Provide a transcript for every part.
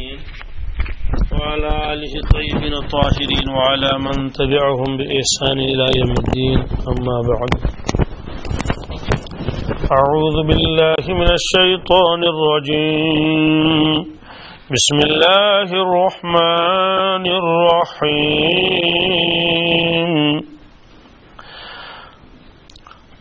المرسلين وعلى آله الطيبين الطاهرين وعلى من تبعهم بإحسان إلى يوم الدين أما بعد أعوذ بالله من الشيطان الرجيم بسم الله الرحمن الرحيم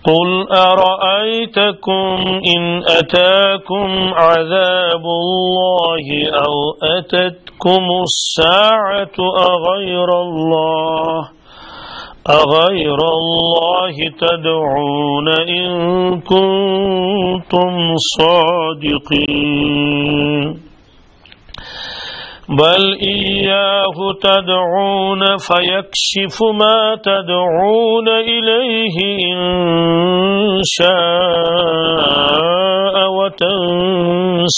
قل أرأيتكم إن أتاكم عذاب الله أو أتتكم الساعة أغير الله تدعون إن كنتم صادقين بل إياه تدعون فيكشف ما تدعون إليه إن شاء وتنسون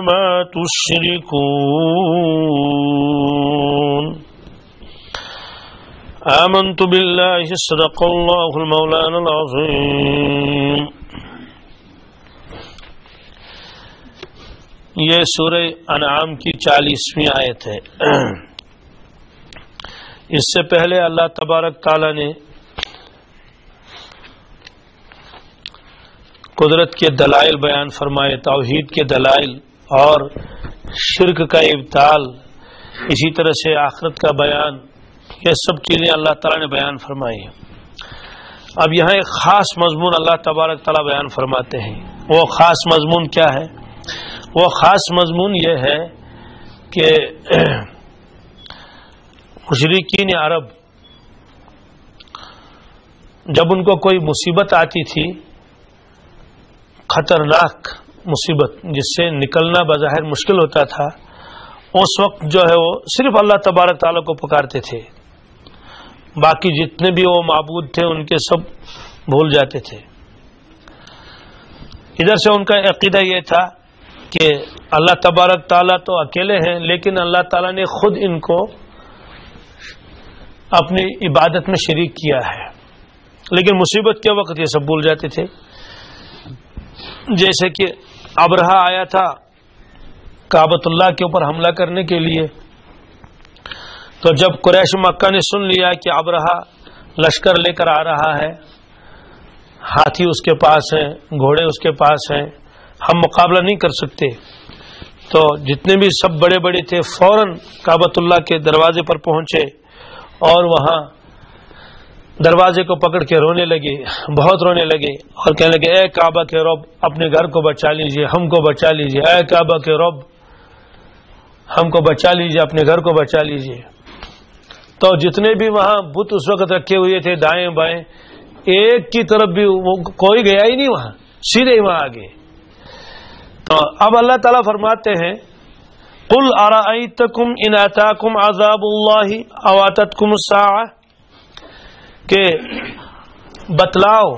ما تشركون آمنت بالله صدق الله المولانا العظيم. یہ سورہ انعام کی 40ویں آیت ہے. اس سے پہلے اللہ تبارک تعالی نے قدرت کے دلائل بیان فرمائے، توحید کے دلائل اور شرک کا ابطال، اسی طرح سے آخرت کا بیان، یہ سب چیزیں اللہ تعالی نے بیان فرمائی. اب یہاں ایک خاص مضمون اللہ تبارک تعالی بیان فرماتے ہیں. وہ خاص مضمون کیا ہے؟ وہ خاص مضمون یہ ہے کہ مشرکین عرب جب ان کو کوئی مصیبت آتی تھی، خطرناک مصیبت جس سے نکلنا بظاہر مشکل ہوتا تھا، اس وقت جو ہے وہ صرف اللہ تبارک تعالیٰ کو پکارتے تھے. باقی جتنے بھی وہ معبود تھے ان کے سب بھول جاتے تھے. ادھر سے ان کا عقیدہ یہ تھا کہ اللہ تبارک تعالیٰ تو اکیلے ہیں، لیکن اللہ تعالیٰ نے خود ان کو اپنی عبادت میں شریک کیا ہے. لیکن مصیبت کے وقت یہ سب بھول جاتے تھے. جیسے کہ ابرہا آیا تھا کعبۃ اللہ کے اوپر حملہ کرنے کے لیے، تو جب قریش مکہ نے سن لیا کہ ابرہا لشکر لے کر آ رہا ہے، ہاتھی اس کے پاس ہیں، گھوڑے اس کے پاس ہیں، ہم مقابلہ نہیں کر سکتے، تو جتنے بھی سب بڑے بڑے تھے فوراً کعبۃ اللہ کے دروازے پر پہنچے اور وہاں دروازے کو پکڑ کے رونے لگے، بہت رونے لگے اور کہنے لگے اے کعبہ کے رب اپنے گھر کو بچا لیجئے، ہم کو بچا لیجئے، اے کعبہ کے رب ہم کو بچا لیجئے، اپنے گھر کو بچا لیجئے. تو جتنے بھی وہاں بت اس وقت رکھے ہوئے تھے دائیں بائیں، ایک کی طرف بھی وہ کوئی گیا ہی نہیں، وہاں سیدھے ہی وہاں آگے. تو اب اللہ تعالیٰ فرماتے ہیں قل ارأیتکم ان اتاکم عذاب اللہ او اتتکم الساعۃ، کہ بتلاؤ،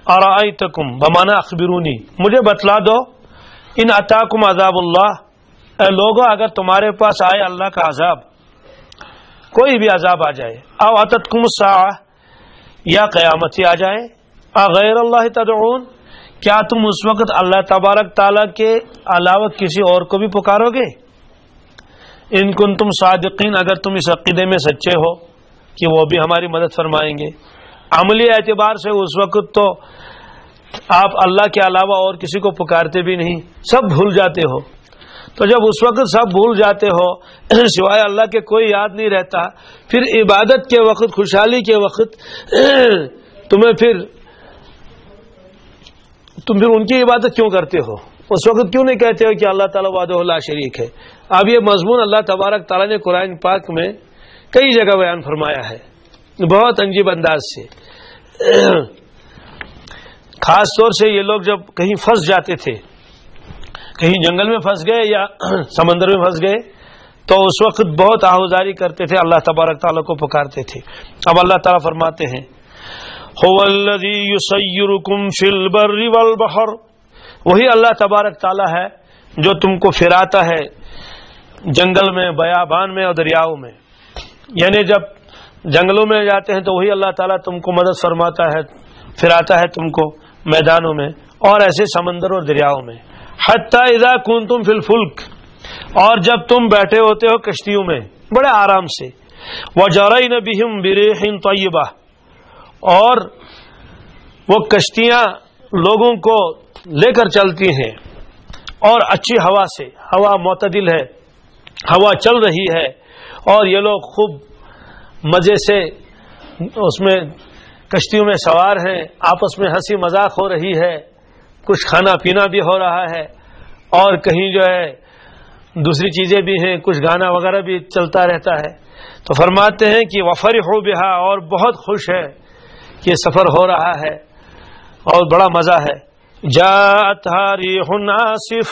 ارأیتکم بمعنی اخبرونی، مجھے بتلا دو، ان اتاکم عذاب اللہ، اے لوگو اگر تمہارے پاس آئے اللہ کا عذاب، کوئی بھی عذاب آ جائے، او اتتکم الساعۃ یا قیامت ہی آ جائے، اغیر اللہ تدعون، کیا تم اس وقت اللہ تبارک تعالیٰ کے علاوہ کسی اور کو بھی پکارو گے؟ ان کنتم صادقین، اگر تم اس عقیدے میں سچے ہو کہ وہ بھی ہماری مدد فرمائیں گے. عملی اعتبار سے اس وقت تو آپ اللہ کے علاوہ اور کسی کو پکارتے بھی نہیں، سب بھول جاتے ہو. تو جب اس وقت سب بھول جاتے ہو، سوائے اللہ کے کوئی یاد نہیں رہتا، پھر عبادت کے وقت، خوشحالی کے وقت تم پھر ان کی عبادت کیوں کرتے ہو؟ اس وقت کیوں نہیں کہتے ہو کہ اللہ تعالیٰ وحدہ لا شریک ہے؟ اب یہ مضمون اللہ تبارک تعالیٰ نے قرآن پاک میں کئی جگہ بیان فرمایا ہے، بہت عجیب انداز سے. خاص طور سے یہ لوگ جب کہیں پھنس جاتے تھے، کہیں جنگل میں پھنس گئے یا سمندر میں پھنس گئے، تو اس وقت بہت آہوزاری کرتے تھے، اللہ تبارک تعالیٰ کو پکارتے تھے. اب اللہ تعالیٰ فرماتے ہیں هو الذی یسیرکم فی البر والبحر، وہی اللہ تبارک تعالیٰ ہے جو تم کو پھراتا ہے جنگل میں، بیابان میں اور دریاؤں میں. یعنی جب جنگلوں میں جاتے ہیں تو وہی اللہ تعالیٰ تم کو مدد فرماتا ہے، پھراتا ہے تم کو میدانوں میں، اور ایسے سمندر اور دریاؤں میں. حتی اذا کنتم فی الفلک، اور جب تم بیٹھے ہوتے ہو کشتیوں میں بڑے آرام سے. وجرین بہم بریح طیبہ، اور وہ کشتیاں لوگوں کو لے کر چلتی ہیں اور اچھی ہوا سے، ہوا معتدل ہے، ہوا چل رہی ہے، اور یہ لوگ خوب مزے سے اس میں کشتیوں میں سوار ہیں، آپس میں ہنسی مذاق ہو رہی ہے، کچھ کھانا پینا بھی ہو رہا ہے، اور کہیں جو ہے دوسری چیزیں بھی ہیں، کچھ گانا وغیرہ بھی چلتا رہتا ہے. تو فرماتے ہیں کہ وفرحوا بہا، اور بہت خوش ہے کہ سفر ہو رہا ہے اور بڑا مزہ ہے. جاءتھا ریح عاصف،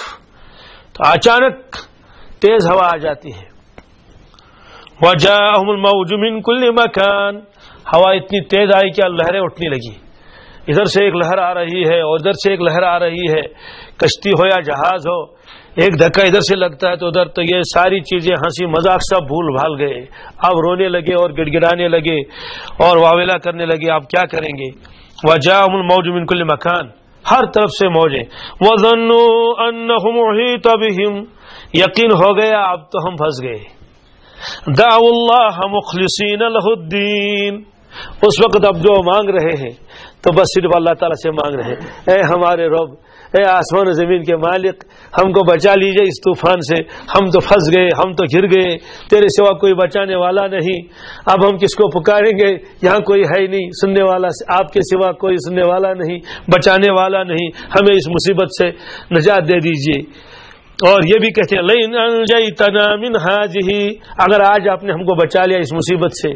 تو اچانک تیز ہوا آ جاتی ہے. وجاءہم الموج من کل مکان، ہوا اتنی تیز آئی کہ لہریں اٹھنے لگی، ادھر سے ایک لہر آ رہی ہے اور ادھر سے ایک لہر آ رہی ہے. کشتی ہو یا جہاز ہو، ایک دھکا ادھر سے لگتا ہے تو ادھر، تو یہ ساری چیزیں ہنسی مذاق سب بھول بھال گئے. اب رونے لگے اور گڑ گڑانے لگے اور واویلا کرنے لگے. آپ کیا کریں گے؟ وجاءہم الموج من کل مکان، ہر طرف سے موجیں. وظنوا انہم احیط بہم، یقین ہو گیا اب تو ہم پھنس گئے. دعوا اللہ مخلصین لہ الدین، اس وقت اب جو مانگ رہے ہیں تو بس صرف اللہ تعالیٰ سے مانگ رہے ہیں. اے ہمارے رب، اے آسمان و زمین کے مالک، ہم کو بچا لیجئے اس طوفان سے، ہم تو پھنس گئے، ہم تو گر گئے، تیرے سوا کوئی بچانے والا نہیں. اب ہم کس کو پکاریں گے؟ یہاں کوئی ہے ہی نہیں سننے والا، آپ کے سوا کوئی سننے والا نہیں، بچانے والا نہیں، ہمیں اس مصیبت سے نجات دے دیجئے. اور یہ بھی کہتے ہیں لئن انجیتنا من ہذہ، اگر آج آپ نے ہم کو بچا لیا اس مصیبت سے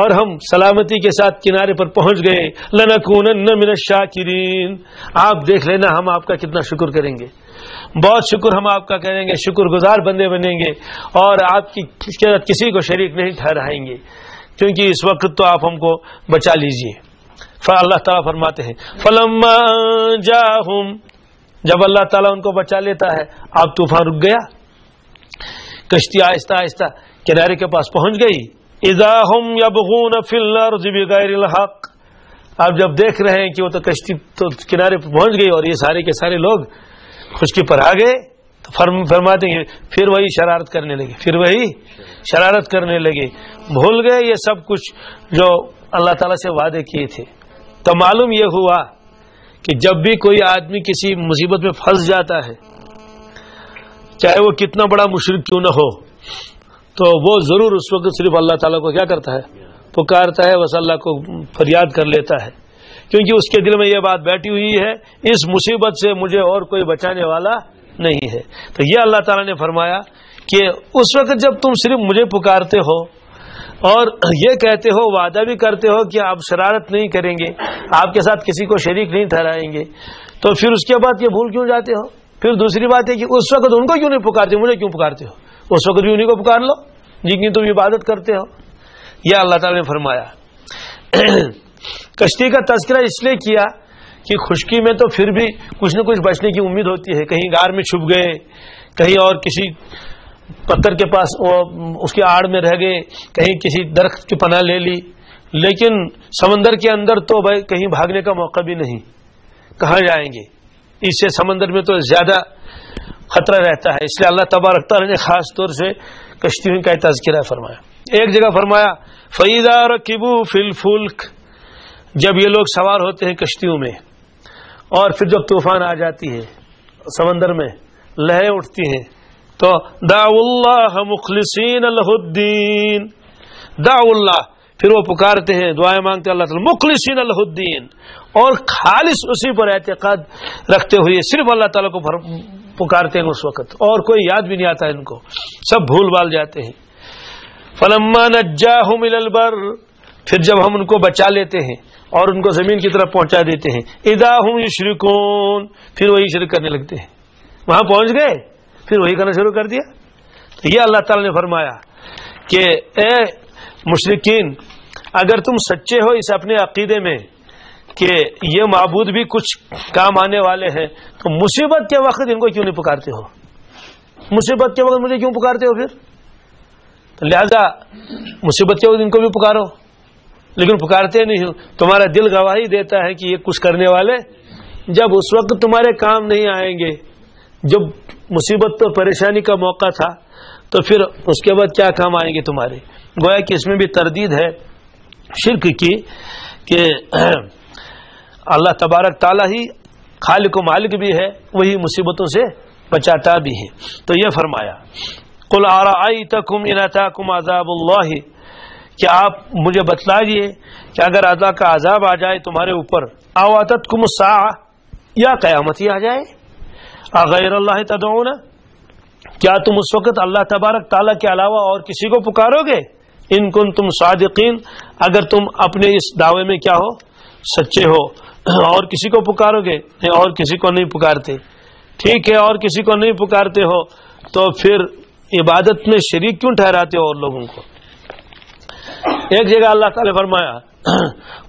اور ہم سلامتی کے ساتھ کنارے پر پہنچ گئے، لنکونن من الشاکرین، آپ دیکھ لینا ہم آپ کا کتنا شکر کریں گے، بہت شکر ہم آپ کا کریں گے، شکر گزار بندے بنیں گے، اور آپ کی کسی کو شریک نہیں ٹھہرائیں گے، کیونکہ اس وقت تو آپ ہم کو بچا لیجئے. اللہ تعالیٰ فرماتے ہیں فلما جاءہم، جب اللہ تعالیٰ ان کو بچا لیتا ہے، اب طوفان رک گیا، کشتی آہستہ آہستہ کنارے کے پاس پہنچ گئی. اذا ہم یبغون فی الارض بغیر الحق، اب جب دیکھ رہے ہیں کہ وہ تو کشتی تو کنارے پہ پہنچ گئی اور یہ سارے کے سارے لوگ خشکی پر آ گئے، تو فرماتے ہیں پھر وہی شرارت کرنے لگے، پھر وہی شرارت کرنے لگے، بھول گئے یہ سب کچھ جو اللہ تعالیٰ سے وعدے کیے تھے. تو معلوم یہ ہوا کہ جب بھی کوئی آدمی کسی مصیبت میں پھنس جاتا ہے، چاہے وہ کتنا بڑا مشرک کیوں نہ ہو، تو وہ ضرور اس وقت صرف اللہ تعالیٰ کو کیا کرتا ہے؟ پکارتا ہے، بس اللہ کو فریاد کر لیتا ہے، کیونکہ اس کے دل میں یہ بات بیٹھی ہوئی ہے اس مصیبت سے مجھے اور کوئی بچانے والا نہیں ہے. تو یہ اللہ تعالیٰ نے فرمایا کہ اس وقت جب تم صرف مجھے پکارتے ہو اور یہ کہتے ہو، وعدہ بھی کرتے ہو کہ آپ شرارت نہیں کریں گے، آپ کے ساتھ کسی کو شریک نہیں ٹھہرائیں گے، تو پھر اس کے بعد یہ بھول کیوں جاتے ہو؟ پھر دوسری بات ہے کہ اس وقت ان کو کیوں نہیں پکارتے، مجھے کیوں پکارتے ہو؟ اس وقت بھی انہیں کو پکار لو جن کی تم عبادت کرتے ہو. یہ اللہ تعالیٰ نے فرمایا. کشتی کا تذکرہ اس لیے کیا کہ خشکی میں تو پھر بھی کچھ نہ کچھ بچنے کی امید ہوتی ہے، کہیں غار میں چھپ گئے، کہیں اور کسی پتھر کے پاس اس کے آڑ میں رہ گئے، کہیں کسی درخت کی پناہ لے لی، لیکن سمندر کے اندر تو بھائی کہیں بھاگنے کا موقع بھی نہیں، کہاں جائیں گے؟ اس سے سمندر میں تو زیادہ خطرہ رہتا ہے، اس لیے اللہ تبارک تعالیٰ نے خاص طور سے کشتیوں کا تذکرہ فرمایا. ایک جگہ فرمایا فَإِذَا رَكِبُوا فِي الْفُلْكِ، جب یہ لوگ سوار ہوتے ہیں کشتیوں میں اور پھر جب طوفان آ جاتی ہے سمندر میں، لہریں اٹھتی ہیں، تو دعوا اللہ مخلصین لہ الدین، دعوا اللہ، پھر وہ پکارتے ہیں، دعائیں مانگتے ہیں اللہ تعالی، مخلصین لہ الدین، اور خالص اسی پر اعتقاد رکھتے ہوئے صرف اللہ تعالیٰ کو پکارتے ہیں اس وقت، اور کوئی یاد بھی نہیں آتا ان کو، سب بھول بھال جاتے ہیں. فلما نجاہم الی البر، پھر جب ہم ان کو بچا لیتے ہیں اور ان کو زمین کی طرف پہنچا دیتے ہیں، اذا ہم یشرکون، پھر وہی شرک کرنے لگتے ہیں. وہاں پہنچ گئے پھر وہی کرنا شروع کر دیا. تو یہ اللہ تعالی نے فرمایا کہ اے مشرکین، اگر تم سچے ہو اس اپنے عقیدے میں کہ یہ معبود بھی کچھ کام آنے والے ہیں، تو مصیبت کے وقت ان کو کیوں نہیں پکارتے ہو؟ مصیبت کے وقت مجھے کیوں پکارتے ہو؟ پھر لہذا مصیبت کے وقت ان کو بھی پکارو، لیکن پکارتے نہیں ہو. تمہارا دل گواہی دیتا ہے کہ یہ کچھ کرنے والے جب اس وقت تمہارے کام نہیں آئیں گے، جب مصیبت اور پریشانی کا موقع تھا، تو پھر اس کے بعد کیا کام آئیں گے تمہارے؟ گویا کہ اس میں بھی تردید ہے شرک کی کہ اللہ تبارک تعالیٰ ہی خالق و مالک بھی ہے، وہی مصیبتوں سے بچاتا بھی ہے۔ تو یہ فرمایا قل ارأیتکم ان اتاکم عذاب اللہ، کہ آپ مجھے بتلائیے کہ اگر اللہ کا عذاب آ جائے تمہارے اوپر، او اتتکم الساعہ، یا قیامت ہی آ جائے، اغیر اللہ تدعون، کیا تم اس وقت اللہ تبارک تعالیٰ کے علاوہ اور کسی کو پکارو گے؟ ان کنتم صادقین، اگر تم اپنے اس دعوے میں کیا ہو، سچے ہو، اور کسی کو پکارو گے؟ اور کسی کو نہیں پکارتے، ٹھیک ہے، اور کسی کو نہیں پکارتے ہو تو پھر عبادت میں شریک کیوں ٹھہراتے ہو اور لوگوں کو؟ ایک جگہ اللہ تعالی فرمایا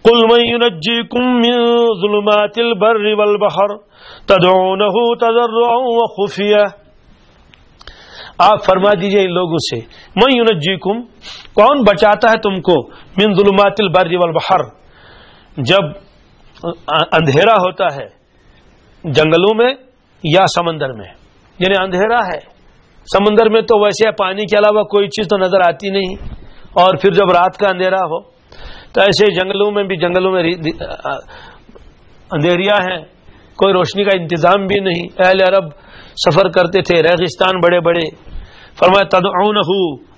قل من ينجيكم من ظلمات البر والبحر تدعونه تضرعا وخفيا، آپ فرما دیجئے ان لوگوں سے، من ينجيكم، کون بچاتا ہے تم کو، من ظلمات البر والبحر، جب اندھیرا ہوتا ہے جنگلوں میں یا سمندر میں، یعنی اندھیرا ہے سمندر میں تو ویسے پانی کے علاوہ کوئی چیز تو نظر آتی نہیں، اور پھر جب رات کا اندھیرا ہو تو ایسے جنگلوں میں بھی، جنگلوں میں اندھیریا ہیں، کوئی روشنی کا انتظام بھی نہیں، اہل عرب سفر کرتے تھے، ریگستان بڑے بڑے، فرمایا تدعونہ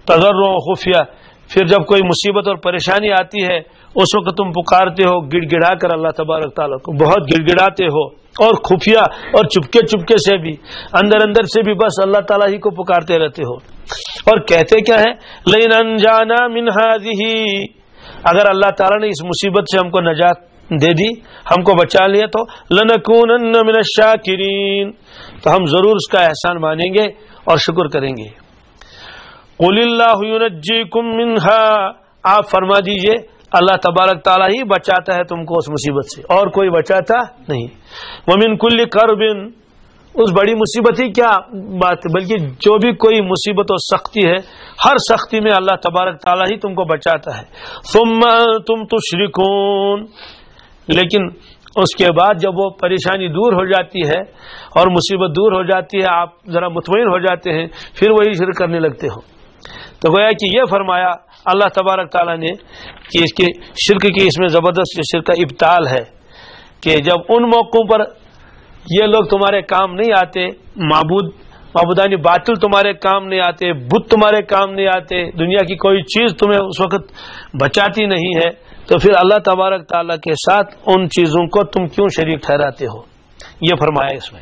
تضرعا خفیہ، پھر جب کوئی مصیبت اور پریشانی آتی ہے اس وقت تم پکارتے ہو گڑ گڑا کر اللہ تبارک تعالیٰ کو، بہت گڑ گڑاتے ہو، اور خفیہ اور چپکے چپکے سے بھی، اندر اندر سے بھی بس اللہ تعالیٰ ہی کو پکارتے رہتے ہو، اور کہتے کیا ہے، لئن انجانا من ہذہ، اگر اللہ تعالیٰ نے اس مصیبت سے ہم کو نجات دے دی، ہم کو بچا لیا، تو لنکونن من الشاکرین، تو ہم ضرور اس کا احسان مانیں گے اور شکر کریں گے۔ قل اللہ ینجیکم منہا، آپ فرما دیجئے اللہ تبارک تعالیٰ ہی بچاتا ہے تم کو اس مصیبت سے، اور کوئی بچاتا نہیں۔ ومن کل کرب، اس بڑی مصیبت ہی کیا بات، بلکہ جو بھی کوئی مصیبت اور سختی ہے، ہر سختی میں اللہ تبارک تعالیٰ ہی تم کو بچاتا ہے۔ ثم انتم تشرکون، لیکن اس کے بعد جب وہ پریشانی دور ہو جاتی ہے اور مصیبت دور ہو جاتی ہے، آپ ذرا مطمئن ہو جاتے ہیں، پھر وہی شرک کرنے لگتے ہو۔ تو گویا کہ یہ فرمایا اللہ تبارک تعالیٰ نے کہ اس کے شرک کی اس میں زبردست شرک کا ابطال ہے، کہ جب ان موقعوں پر یہ لوگ تمہارے کام نہیں آتے، معبودانی باطل تمہارے کام نہیں آتے، بت تمہارے کام نہیں آتے، دنیا کی کوئی چیز تمہیں اس وقت بچاتی نہیں ہے، تو پھر اللہ تبارک تعالیٰ کے ساتھ ان چیزوں کو تم کیوں شریک ٹھہراتے ہو؟ یہ فرمایا اس میں،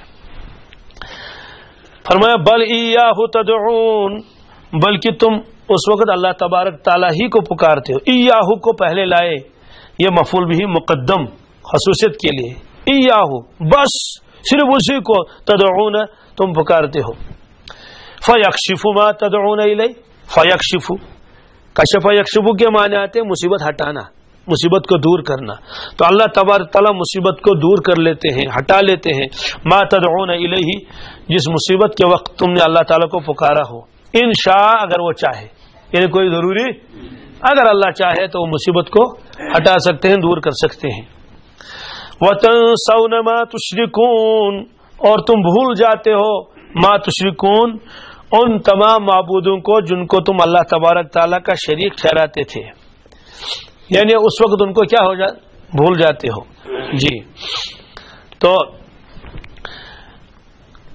فرمایا بل ایاہ تدعون، بلکہ تم اس وقت اللہ تبارک تعالیٰ ہی کو پکارتے ہو۔ ایاہ کو پہلے لائے، یہ مفعول بھی مقدم خصوصیت کے لیے، ایاہ بس صرف اسی کو، تدعون تم پکارتے ہو۔ فیکشف ما تدعون الیہ، فیکشف، کشف یکشف کے معنی آتے ہیں مصیبت ہٹانا، مصیبت کو دور کرنا، تو اللہ تبارک تعالیٰ مصیبت کو دور کر لیتے ہیں، ہٹا لیتے ہیں، ما تدعون الیہ، جس مصیبت کے وقت تم نے اللہ تعالیٰ کو پکارا ہو، ان شاء، اگر وہ چاہے، یعنی کوئی ضروری، اگر اللہ چاہے تو وہ مصیبت کو ہٹا سکتے ہیں، دور کر سکتے ہیں۔ وَتَنْسَوْنَ مَا تُشْرِكُونَ، اور تم بھول جاتے ہو، ما تشرکون، ان تمام معبودوں کو جن کو تم اللہ تبارک تعالیٰ کا شریک ٹھہراتے تھے، یعنی اس وقت ان کو کیا ہو بھول جاتے ہو۔ جی، تو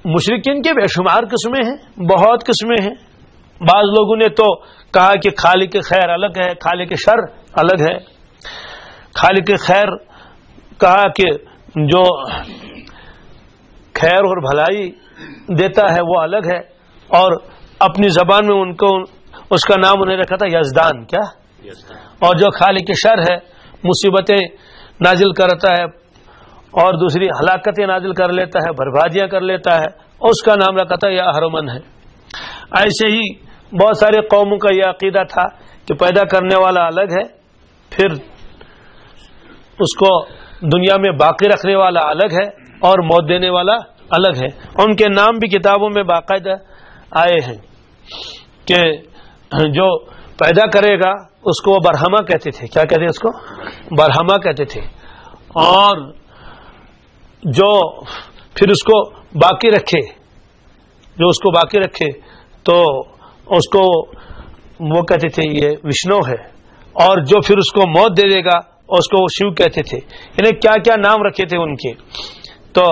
مشرکین کے بے شمار قسمیں ہیں، بہت قسمیں ہیں۔ بعض لوگوں نے تو کہا کہ خالق خیر الگ ہے، خالق شر الگ ہے۔ خالق خیر کہا کہ جو خیر اور بھلائی دیتا ہے وہ الگ ہے، اور اپنی زبان میں ان کو اس کا نام انہیں رکھا تھا یزدان، کیا، اور جو خالق شر ہے، مصیبتیں نازل کرتا ہے اور دوسری ہلاکتیں نازل کر لیتا ہے، بربادیاں کر لیتا ہے، اس کا نام رکھا تھا یا اہرمن ہے۔ ایسے ہی بہت سارے قوموں کا یہ عقیدہ تھا کہ پیدا کرنے والا الگ ہے، پھر اس کو دنیا میں باقی رکھنے والا الگ ہے، اور موت دینے والا الگ ہے۔ ان کے نام بھی کتابوں میں باقاعدہ آئے ہیں کہ جو پیدا کرے گا اس کو وہ برہمہ کہتے تھے، کیا کہتے ہیں اس کو؟ برہمہ کہتے تھے، اور جو پھر اس کو باقی رکھے، جو اس کو باقی رکھے تو اس کو وہ کہتے تھے یہ وشنو ہے، اور جو پھر اس کو موت دے دے گا اس کو وہ شیو کہتے تھے. انہیں کیا کیا نام رکھے تھے ان کے. تو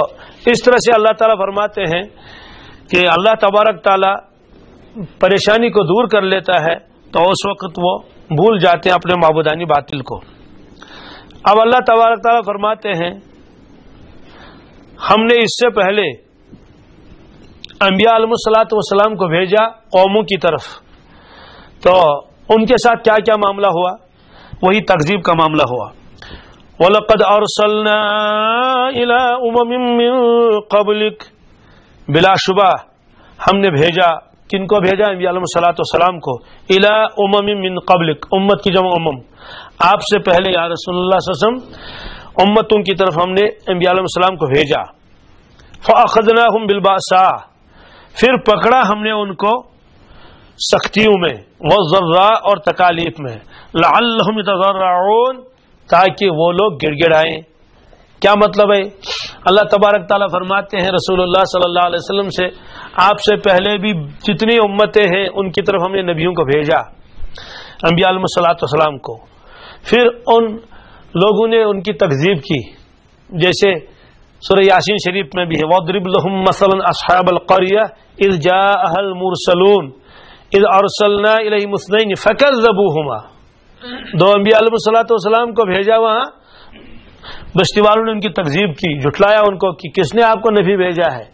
اس طرح سے اللہ تعالیٰ فرماتے ہیں کہ اللہ تبارک تعالیٰ پریشانی کو دور کر لیتا ہے تو اس وقت وہ بھول جاتے ہیں اپنے معبودانی باطل کو. اب اللہ تبارک تعالیٰ فرماتے ہیں ہم نے اس سے پہلے انبیاء علیہ الصلوۃ والسلام کو بھیجا قوموں کی طرف، تو ان کے ساتھ کیا کیا معاملہ ہوا، وہی تکذیب کا معاملہ ہوا. وَلَقَدْ أَرْسَلْنَا إِلَىٰ أُمَمٍ مِّن قَبْلِكَ، بلا شبہ ہم نے بھیجا، کن کو بھیجا؟ انبیاء علیہ الصلوۃ والسلام کو. إِلَىٰ أُمَمٍ مِّن قَبْلِكَ، امت کی جمع امم، آپ سے پہلے یا رسول اللہ صلی اللہ علیہ وسلم امتوں کی طرف ہم نے انبیاء علیہ السلام کو بھیجا. فَأَخَذْنَاهُمْ بِالْبَأْسَاءِ، پھر پکڑا ہم نے ان کو سختیوں میں، وَالضَّرَّاءِ اور تکالیف میں، لَعَلَّهُمْ يَتَضَرَّعُونَ تاکہ وہ لوگ گڑ گڑائیں. کیا مطلب ہے؟ اللہ تبارک تعالیٰ فرماتے ہیں رسول اللہ صلی اللہ علیہ وسلم سے آپ سے پہلے بھی جتنی امتیں ہیں ان کی طرف ہم نے نبیوں کو بھیجا، انبیاء علیہ الصلوۃ والسلام کو. پھر ان لوگوں نے ان کی تکذیب کی، جیسے سورہ یاسین شریف میں بھی ہے وَاضْرِبْ لَهُمْ مَثَلًا أَصْحَابَ الْقَرْيَةِ إِذْ جَاءَهَا الْمُرْسَلُونَ إِذْ أَرْسَلْنَا إِلَيْهِمُ اثْنَيْنِ فَكَذَّبُوهُمَا. دو انبیاء علیہ الصلوۃ والسلام کو بھیجا، وہاں بستی والوں نے ان کی تکذیب کی، جھٹلایا ان کو کہ کس نے آپ کو نبی بھیجا ہے،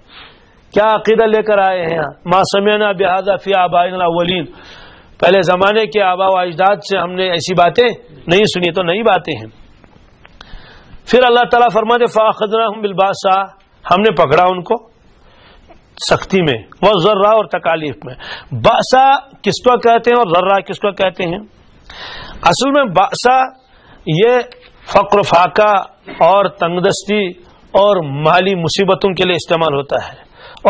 کیا عقیدہ لے کر آئے ہیں، ما سمعنا بهذا فی آبائنا الاولین، پہلے زمانے کے آباء و اجداد سے ہم نے ایسی باتیں نہیں سنی، تو نئی باتیں ہیں. پھر اللہ تعالیٰ فرماتے فَأَخَذْنَاهُمْ بِالْبَأْسَاءِ، ہم نے پکڑا ان کو سختی میں، وَالضَّرَّاءِ اور تکالیف میں. بأسا کس کو کہتے ہیں اور ضرّا کس کو کہتے ہیں؟ اصل میں بأسا یہ فقر و فاقہ اور تنگ دستی اور مالی مصیبتوں کے لیے استعمال ہوتا ہے،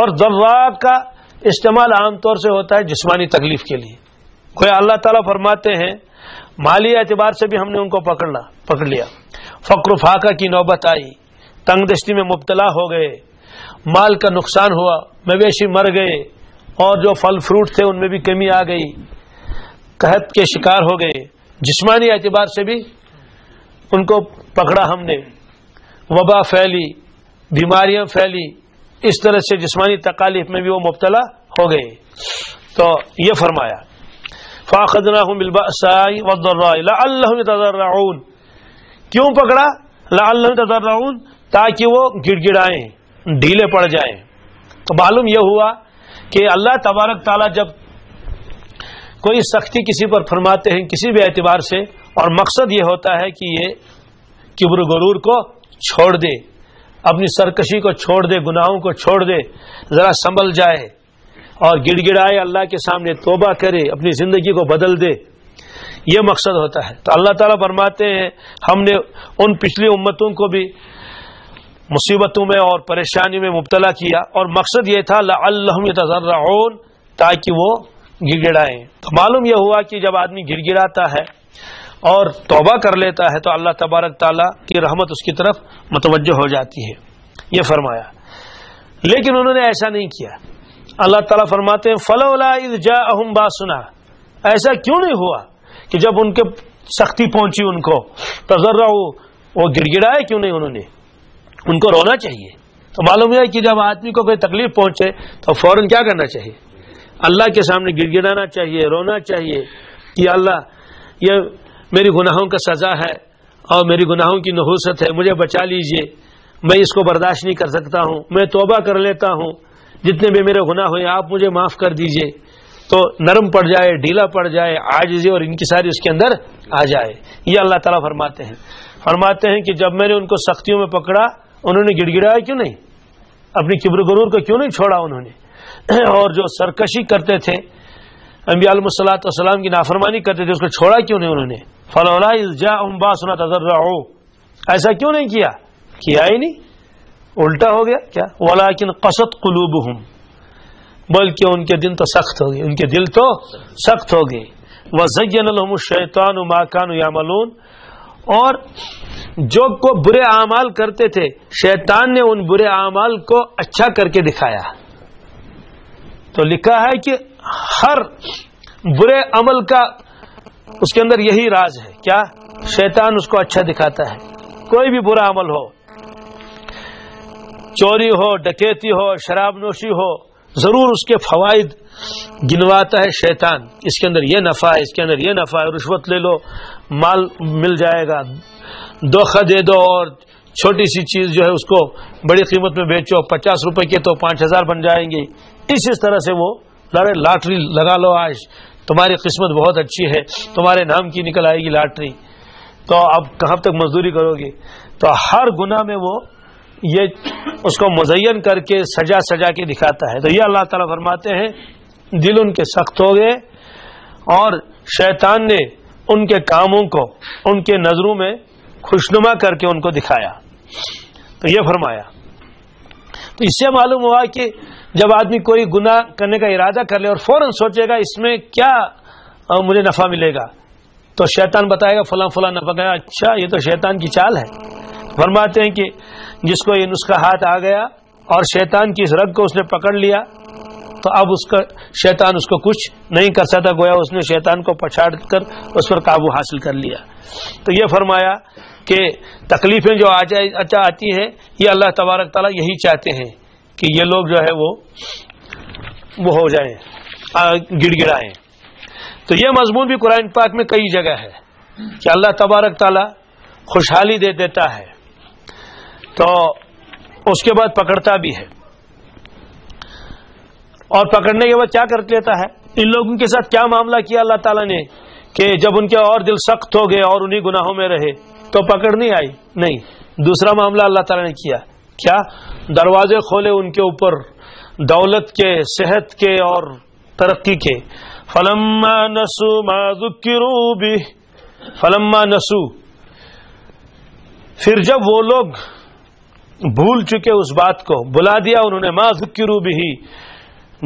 اور ضرّا کا استعمال عام طور سے ہوتا ہے جسمانی تکلیف کے لیے. کوئی اللہ تعالیٰ فرماتے ہیں مالی اعتبار سے بھی ہم نے ان کو پکڑ لیا، فقر و فاقہ کی نوبت آئی، تنگ دستی میں مبتلا ہو گئے، مال کا نقصان ہوا، مویشی مر گئے، اور جو پھل فروٹ تھے ان میں بھی کمی آ گئی، قحط کے شکار ہو گئے. جسمانی اعتبار سے بھی ان کو پکڑا ہم نے، وبا پھیلی، بیماریاں پھیلی، اس طرح سے جسمانی تکالیف میں بھی وہ مبتلا ہو گئے. تو یہ فرمایا فَأَخَذْنَاهُمْ بِالْبَأْسَاءِ وَالضَّرَّاءِ لَعَلَّهُمْ يَتَضَرَّعُونَ. کیوں پکڑا لَعَلَّهُمْ يَتَضَرَّعُونَ؟ تاکہ وہ گڑ گڑائیں، ڈھیلے پڑ جائیں. تو معلوم یہ ہوا کہ اللہ تبارک تعالیٰ جب کوئی سختی کسی پر فرماتے ہیں کسی بھی اعتبار سے، اور مقصد یہ ہوتا ہے کہ یہ کبر و غرور کو چھوڑ دے، اپنی سرکشی کو چھوڑ دے، گناہوں کو چھوڑ دے، ذرا سنبھل جائے اور گڑ گڑائے، اللہ کے سامنے توبہ کرے، اپنی زندگی کو بدل دے، یہ مقصد ہوتا ہے. تو اللہ تعالیٰ فرماتے ہیں ہم نے ان پچھلی امتوں کو بھی مصیبتوں میں اور پریشانی میں مبتلا کیا، اور مقصد یہ تھا لعلہم یتضرعون، تاکہ وہ گڑ گڑائیں. تو معلوم یہ ہوا کہ جب آدمی گڑ گڑاتا ہے اور توبہ کر لیتا ہے تو اللہ تبارک تعالیٰ کی رحمت اس کی طرف متوجہ ہو جاتی ہے، یہ فرمایا. لیکن انہوں نے ایسا نہیں کیا. اللہ تعالیٰ فرماتے ہیں فلولا اذ جاءہم باسنا، ایسا کیوں نہیں ہوا کہ جب ان کے سختی پہنچی ان کو تضرعوا، وہ گڑ گڑائے کیوں نہیں؟ انہوں نے، ان کو رونا چاہیے. تو معلوم ہے کہ جب آدمی کو کوئی تکلیف پہنچے تو فوراً کیا کرنا چاہیے؟ اللہ کے سامنے گڑ گڑانا چاہیے، رونا چاہیے کہ اللہ یہ میری گناہوں کا سزا ہے اور میری گناہوں کی نحوست ہے، مجھے بچا لیجئے، میں اس کو برداشت نہیں کر سکتا ہوں، میں توبہ کر لیتا ہوں، جتنے بھی میرے گناہ ہوئے آپ مجھے معاف کر دیجئے. تو نرم پڑ جائے، ڈھیلا پڑ جائے، عاجزی اور انکساری اس کے اندر آ جائے. یہ اللہ تعالیٰ فرماتے ہیں کہ جب میں نے ان کو سختیوں میں پکڑا انہوں نے گڑ گڑایا کیوں نہیں؟ اپنی کبر غرور کو کیوں نہیں چھوڑا انہوں نے؟ اور جو سرکشی کرتے تھے، انبیاء علیہ الصلوۃ والسلام کی نافرمانی کرتے تھے، اس کو چھوڑا کیوں نہیں انہوں نے؟ فلولا اذ جاءہم باسنا تضرعوا، ایسا کیوں نہیں کیا ہی نہیں، الٹا ہو گیا. کیا ولکن قست قلوبہم، بلکہ ان کے دل تو سخت ہو گئے، ان کے دل تو سخت ہو گئے. وزین لهم الشیطان ما كانوا یعملون، اور جو کو برے اعمال کرتے تھے شیطان نے ان برے اعمال کو اچھا کر کے دکھایا. تو لکھا ہے کہ ہر برے عمل کا اس کے اندر یہی راز ہے. کیا؟ شیطان اس کو اچھا دکھاتا ہے. کوئی بھی برا عمل ہو، چوری ہو، ڈکیتی ہو، شراب نوشی ہو، ضرور اس کے فوائد گنواتا ہے شیطان. اس کے اندر یہ نفع ہے، اس کے اندر یہ نفع ہے، رشوت لے لو مال مل جائے گا، دھوکہ دے دو اور چھوٹی سی چیز جو ہے اس کو بڑی قیمت میں بیچو، 50 روپے کے تو 5000 بن جائیں گے. اس طرح سے وہ لاٹری لگا لو، آج تمہاری قسمت بہت اچھی ہے، تمہارے نام کی نکل آئے گی لاٹری، تو اب کہاں تک مزدوری کرو گے. تو ہر گناہ میں وہ یہ اس کو مزین کر کے سجا کے دکھاتا ہے. تو یہ اللہ تعالیٰ فرماتے ہیں دل ان کے سخت ہو گئے اور شیطان نے ان کے کاموں کو ان کے نظروں میں خوشنما کر کے ان کو دکھایا. تو یہ فرمایا. تو اس سے معلوم ہوا کہ جب آدمی کوئی گناہ کرنے کا ارادہ کر لے اور فوراً سوچے گا اس میں کیا مجھے نفع ملے گا، تو شیطان بتائے گا فلاں فلاں نفع گیا. اچھا، یہ تو شیطان کی چال ہے. فرماتے ہیں کہ جس کو یہ نسخہ ہاتھ آ گیا اور شیطان کی اس رگ کو اس نے پکڑ لیا تو اب اس کا شیطان اس کو کچھ نہیں کر سکتا، گویا اس نے شیطان کو پچھاڑ کر اس پر قابو حاصل کر لیا. تو یہ فرمایا کہ تکلیفیں جو آتی ہے یہ اللہ تبارک تعالیٰ یہی چاہتے ہیں کہ یہ لوگ جو ہے وہ ہو جائیں، گڑ گڑائیں. تو یہ مضمون بھی قرآن پاک میں کئی جگہ ہے کہ اللہ تبارک تعالیٰ خوشحالی دے دیتا ہے تو اس کے بعد پکڑتا بھی ہے، اور پکڑنے کے بعد کیا کر لیتا ہے. ان لوگوں کے ساتھ کیا معاملہ کیا اللہ تعالیٰ نے کہ جب ان کے اور دل سخت ہو گئے اور انہی گناہوں میں رہے تو پکڑ نہیں آئی. نہیں، دوسرا معاملہ اللہ تعالیٰ نے کیا. کیا؟ دروازے کھولے ان کے اوپر دولت کے، صحت کے اور ترقی کے. فلما نسوا ما ذکروا به، فلما نسوا، پھر جب وہ لوگ بھول چکے اس بات کو، بلا دیا انہوں نے، ما ذکروا به،